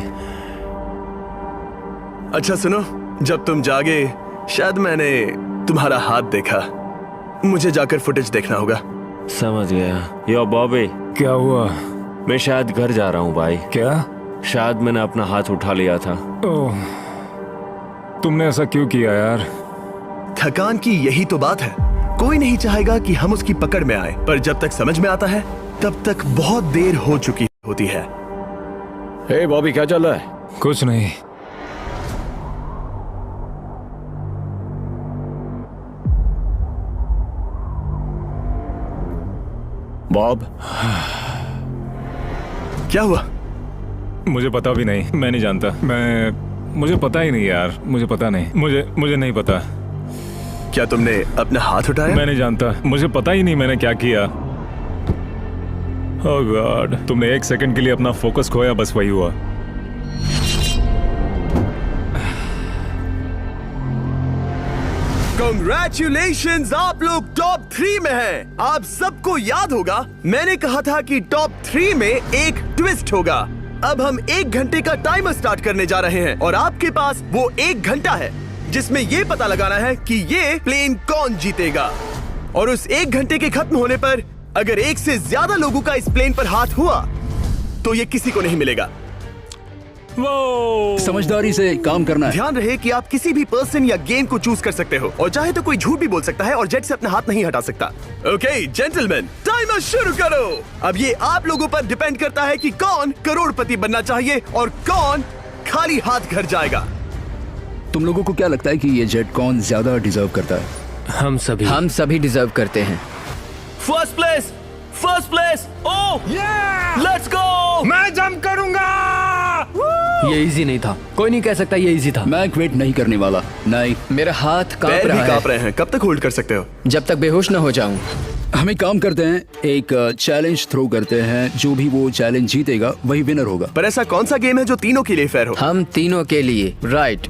अच्छा सुनो, जब तुम जागे शायद मैंने तुम्हारा हाथ देखा। मुझे जाकर फुटेज देखना होगा।
समझ गया। यो बॉबी,
क्या हुआ?
मैं शायद घर जा रहा हूँ भाई।
क्या?
शायद मैंने अपना हाथ उठा लिया था।
ओह, तुमने ऐसा क्यों किया यार?
थकान की यही तो बात है। कोई नहीं चाहेगा कि हम उसकी पकड़ में आए, पर जब तक समझ में आता है तब तक बहुत देर हो चुकी होती है।
हे बॉबी, क्या चल रहा है?
कुछ नहीं।
बॉब,
क्या हुआ?
मुझे पता भी नहीं, मैं नहीं जानता। मुझे पता ही नहीं यार, मुझे पता नहीं, मुझे नहीं पता।
क्या तुमने अपना हाथ उठाया?
मैं नहीं जानता, मुझे पता ही नहीं मैंने क्या किया। ओह गॉड, तुमने 1 सेकंड के लिए अपना फोकस खोया, बस वही हुआ।
Congratulations, आप लोग टॉप 3 में हैं। आप सबको याद होगा मैंने कहा था कि टॉप 3 में एक ट्विस्ट होगा। अब हम 1 घंटे का टाइमर स्टार्ट करने जा रहे हैं और आपके पास वो 1 घंटा है जिसमें ये पता लगाना है कि ये प्लेन कौन जीतेगा। और उस 1 घंटे के खत्म होने पर अगर 1 से ज्यादा लोगों का इस प्लेन पर हाथ हुआ तो ये किसी को नहीं मिलेगा।
समझदारी से काम करना है।
ध्यान रहे कि आप किसी भी पर्सन या गेम को चूज कर सकते हो और चाहे तो कोई झूठ भी बोल सकता है और जेट से अपना हाथ नहीं हटा सकता। ओके जेंटलमैन, टाइमर शुरू करो। अब ये आप लोगों पर डिपेंड करता है कि कौन करोड़पति बनना चाहिए और कौन खाली हाथ घर जाएगा।
तुम लोगों को क्या लगता है कि ये जेट कौन ज्यादा डिजर्व करता है?
हम सभी डिजर्व करते हैं।
First place. Oh let's go.
मैं जंप करूंगा।
ये इजी नहीं था, कोई नहीं कह सकता ये इजी था।
मैं क्विट नहीं करने वाला। नहीं,
मेरा हाथ कांप
पैर भी
रहा
कांप
है।
रहे हैं। कब तक होल्ड कर सकते हो?
जब तक बेहोश न हो जाऊं।
हम एक काम करते हैं, एक चैलेंज थ्रो करते हैं। जो भी वो चैलेंज जीतेगा वही विनर होगा।
पर ऐसा कौन सा गेम है जो तीनों के लिए फेयर हो?
हम तीनों के लिए, राइट।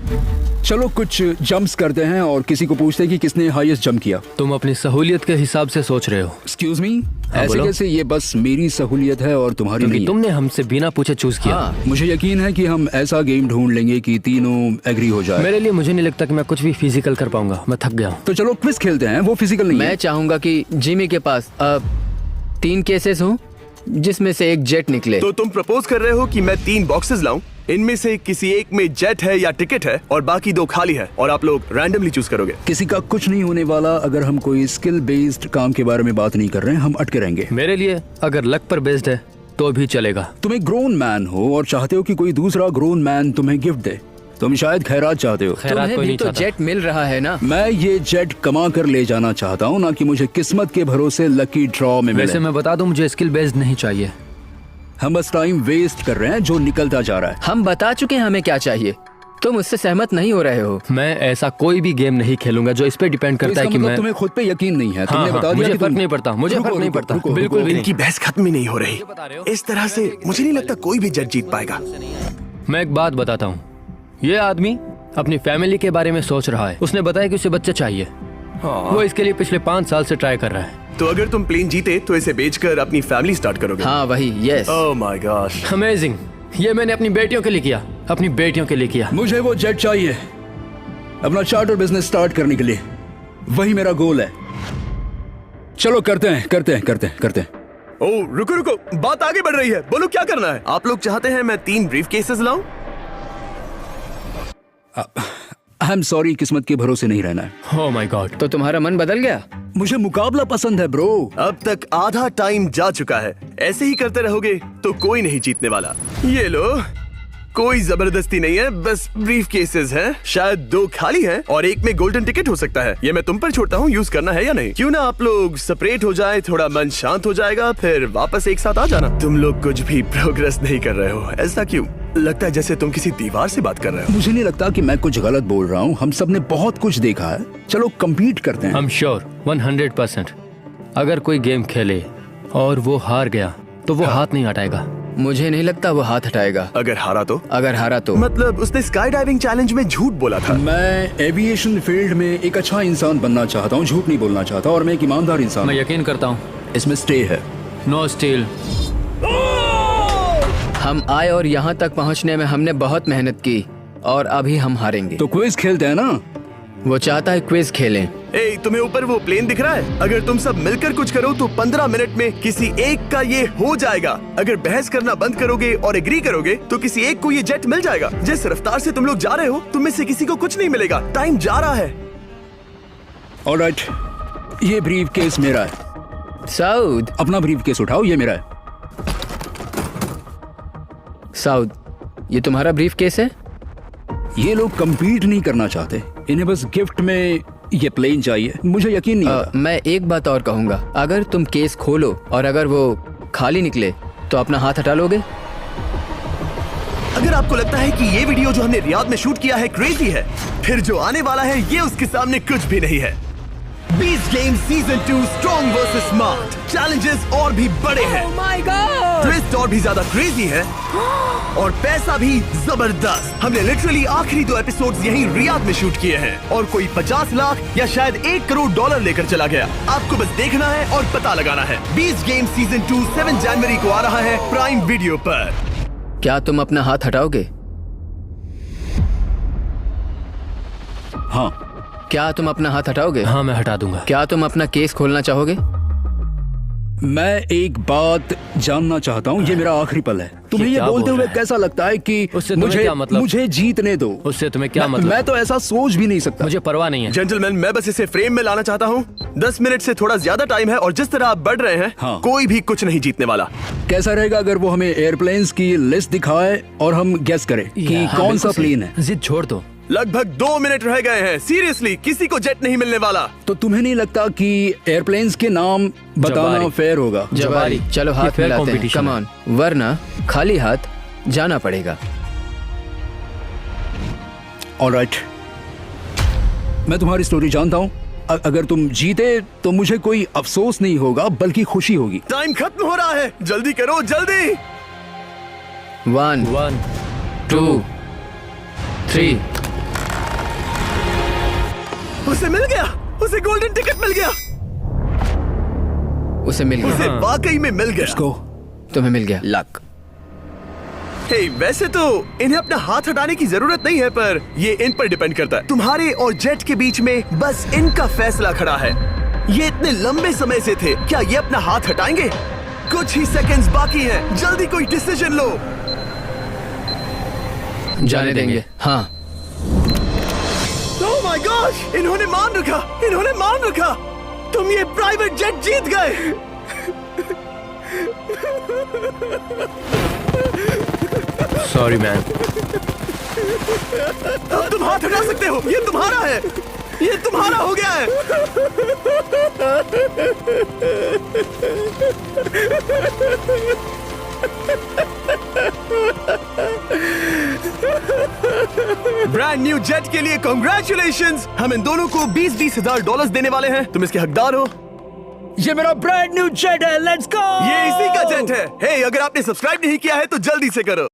चलो कुछ जंप्स करते हैं और किसी को पूछते हैं कि किसने हाईएस्ट जंप किया।
तुम अपनी सहूलियत के हिसाब से सोच रहे हो।
एक्सक्यूज मी, ऐसे
बोलो।
कैसे? ये बस मेरी सहूलियत है और तुम्हारी
क्योंकि
नहीं है।
तुमने हमसे बिना पूछे चूज किया।
हाँ,
मुझे यकीन है कि हम ऐसा गेम ढूंढ लेंगे कि तीनों एग्री हो जाए।
मेरे लिए मुझे नहीं लगता कि मैं कुछ भी फिजिकल कर पाऊंगा, मैं थक गया हूँ।
तो चलो क्विज खेलते हैं। वो फिजिकल नहीं
मैं
है।
चाहूंगा कि जिमी के पास 3 केसेस हों जिसमें से एक जेट निकले।
तो तुम प्रपोज कर रहे हो कि मैं 3 बॉक्सेस लाऊं, इनमें से किसी एक में जेट है या टिकट है और बाकी 2 खाली है और आप लोग रैंडमली चूज करोगे।
किसी का कुछ नहीं होने वाला। अगर हम कोई स्किल बेस्ड काम के बारे में बात नहीं कर रहे हैं, हम अटके रहेंगे।
मेरे लिए अगर लक पर बेस्ड है तो भी चलेगा।
तुम एक ग्रोन मैन हो और चाहते हो कि कोई दूसरा ग्रोन मैन तुम्हें गिफ्ट दे। तुम शायद खैरात चाहते हो।
खैरात
तुम्हें
कोई
भी
नहीं
तो
चाहता।
जेट मिल रहा है ना।
मैं ये जेट कमा कर ले जाना चाहता हूँ, ना कि मुझे किस्मत के भरोसे लकी ड्रॉ में मिले।
वैसे मैं बता दूं, मुझे स्किल बेस्ड नहीं चाहिए।
हम बस टाइम वेस्ट कर रहे हैं जो निकलता जा रहा है।
हम बता चुके हैं हमें क्या चाहिए। तुम उससे सहमत नहीं हो रहे हो।
मैं ऐसा कोई भी गेम नहीं खेलूंगा जो इस पे डिपेंड
तो
करता है
इसका
कि
मतलब
मैं
तुम्हें खुद पे यकीन नहीं है।
हाँ,
तुमने बता
हाँ,
दिया
मुझे
कि
फर्क
तुम-
नहीं पड़ता, मुझे
रुको,
फर्क नहीं
रुको,
पड़ता,
रुको,
बिल्कुल
रुको।
भी नहीं।
इनकी बहस खत्म ही नहीं हो रही। इस तरह से मुझे नहीं लगता कोई भी जेट जीत पाएगा।
मैं एक बात बताता हूँ, ये आदमी अपनी फैमिली के बारे में सोच रहा है। उसने बताया कि उसे बच्चा चाहिए। वो इसके लिए पिछले 5 साल से ट्राई कर रहा है।
तो अगर तुम प्लेन जीते तो इसे बेचकर अपनी फैमिली स्टार्ट करोगे?
हाँ वही, yes.
Oh my gosh.
Amazing, ये मैंने अपनी बेटियों के लिए किया, अपनी बेटियों के लिए किया।
मुझे वो जेट चाहिए अपना चार्टर बिजनेस स्टार्ट करने के लिए। वही मेरा गोल है। चलो करते हैं।
ओह रुको, बात आगे बढ़ रही है। बोलो क्या करना है? आप लोग चाहते हैं मैं 3 ब्रीफ केसेस लाऊं?
आई एम सॉरी, किस्मत के भरोसे नहीं रहना है।
ओह माय गॉड।
तो तुम्हारा मन बदल गया?
मुझे मुकाबला पसंद है ब्रो।
अब तक आधा टाइम जा चुका है। ऐसे ही करते रहोगे तो कोई नहीं जीतने वाला। ये लो, कोई जबरदस्ती नहीं है, बस ब्रीफ केसेस हैं। शायद 2 खाली हैं और एक में गोल्डन टिकट हो सकता है। ये मैं तुम पर छोड़ता हूँ, यूज करना है या नहीं। क्यों ना आप लोग सेपरेट हो जाए, थोड़ा मन शांत हो जाएगा, फिर वापस एक साथ आ जाना। तुम लोग कुछ भी प्रोग्रेस नहीं कर रहे हो। ऐसा क्यों? लगता है जैसे तुम किसी दीवार से बात कर रहे हो।
मुझे नहीं लगता कि मैं कुछ गलत बोल रहा हूँ। हम सब ने बहुत कुछ देखा है। चलो कम्पीट करते हैं।
I'm sure 100% अगर कोई गेम खेले और वो हार गया तो वो हाथ नहीं हटाएगा।
मुझे नहीं लगता वो हाथ हटाएगा।
अगर हारा तो?
अगर हारा तो
मतलब उसने स्काई डाइविंग चैलेंज में झूठ बोला था।
मैं एविएशन फील्ड में एक अच्छा इंसान बनना चाहता हूँ, झूठ नहीं बोलना चाहता, और मैं एक ईमानदार इंसान
मैं
हूँ।
यकीन करता हूँ।
इसमें स्टे है।
No steal.
हम आए और यहाँ तक पहुँचने में हमने बहुत मेहनत की और अभी हम हारेंगे।
तो क्विज खेलते हैं ना?
वो चाहता है क्विज खेलें।
ए, तुम्हें ऊपर वो प्लेन दिख रहा है? अगर तुम सब मिलकर कुछ करो तो 15 मिनट में किसी एक का ये हो जाएगा। अगर बहस करना बंद करोगे और एग्री करोगे तो किसी एक को ये जेट मिल जाएगा। जिस रफ्तार से तुम लोग जा रहे हो, तुम में से किसी को कुछ नहीं मिलेगा। टाइम जा रहा है।
ऑलराइट, ये ब्रीफ केस मेरा है।
साउद,
अपना ब्रीफ केस उठाओ, ये मेरा है।
साउद, ये तुम्हारा ब्रीफ केस है?
ये लोग compete नहीं करना चाहते, इन्हें बस गिफ्ट में ये प्लेन चाहिए। मुझे यकीन नहीं आता।
मैं एक बात और कहूँगा, अगर तुम केस खोलो और अगर वो खाली निकले तो अपना हाथ हटा लोगे?
अगर आपको लगता है कि ये वीडियो जो हमने रियाद में शूट किया है क्रेजी है, फिर जो आने वाला है ये उसके सामने कुछ भी नहीं है। Beast game season 2 strong versus smart, challenges और भी बड़े हैं, ट्विस्ट और भी ज्यादा क्रेजी है और पैसा भी जबरदस्त। हमने लिटरली आखिरी 2 एपिसोड्स यहीं रियाद में शूट किए हैं और कोई 50 लाख या शायद $1 करोड़ लेकर चला गया। आपको बस देखना है और पता लगाना है। बीस्ट गेम सीजन 2 7 जनवरी को आ रहा है प्राइम वीडियो पर।
क्या तुम अपना हाथ हटाओगे?
हाँ।
क्या तुम अपना हाथ हटाओगे?
हाँ, मैं हटा दूंगा।
क्या तुम अपना केस खोलना चाहोगे?
मैं एक बात जानना चाहता हूँ, ये मेरा आखिरी पल है। तुम्हें ये
क्या
बोलते
बोल
हुए
रहा है?
कैसा लगता है कि
उससे तुम्हें
मुझे
क्या मतलब?
मुझे जीतने दो।
उससे तुम्हें क्या मतलब?
मैं तो ऐसा सोच भी नहीं सकता।
मुझे परवाह नहीं है।
जेंटलमैन, मैं बस इसे फ्रेम में लाना चाहता हूँ। 10 मिनट से थोड़ा ज्यादा टाइम है और जिस तरह आप बढ़ रहे हैं,
हाँ।
कोई भी कुछ नहीं जीतने वाला।
कैसा रहेगा अगर वो हमें एयरप्लेन्स की लिस्ट दिखाए और हम गेस करें कि
हाँ,
कौन
बिल्कुल
सा
सही।
प्लेन है?
जिद छोड़ दो।
लगभग 2 मिनट रह गए हैं। सीरियसली, किसी को जेट नहीं मिलने वाला।
तो तुम्हें नहीं लगता कि एयरप्लेन्स के नाम बताना
जवारी।
फेयर होगा?
जवारी, चलो
ये
हाथ
fair
मिलाते हैं।
competition
कम
है।
ऑन, वरना खाली हाथ जाना पड़ेगा।
ऑलराइट, मैं तुम्हारी स्टोरी जानता हूँ। अगर तुम जीते तो मुझे कोई अफसोस नहीं होगा बल्कि खुशी होगी।
टाइम खत्म हो रहा है, जल्दी करो, जल्दी।
1
1
2 3
उसे मिल गया, उसे गोल्डन टिकट मिल गया,
उसे मिल
उसे
गया।
वाकई में मिल गया।
को
तुम्हें मिल गया। लक।
हे, वैसे तो इन्हें अपना हाथ हटाने की जरूरत नहीं है, पर ये इन पर डिपेंड करता है। तुम्हारे और जेट के बीच में बस इनका फैसला खड़ा है। ये इतने लंबे समय से थे, क्या ये अपना हाथ हटाएंगे? कुछ ही सेकंड्स बाकी हैं, जल्दी कोई डिसीजन लो।
जाने देंगे। हाँ।
ओह माय गॉश, इन्होंने मान रखा, इन्होंने मान रखा। तुम ये प्राइवेट जेट जीत गए।
Sorry man.
अब तुम हाथ हटा सकते हो, ये तुम्हारा है, ये तुम्हारा हो गया है। ब्रांड न्यू जेट के लिए कांग्रेचुलेशंस। हम इन दोनों को $20,000 $20,000 देने वाले हैं। तुम इसके हकदार हो।
ये मेरा ब्रांड न्यू जेट है, लेट्स गो।
ये इसी का जेट है। हे, अगर आपने सब्सक्राइब नहीं किया है तो जल्दी से करो।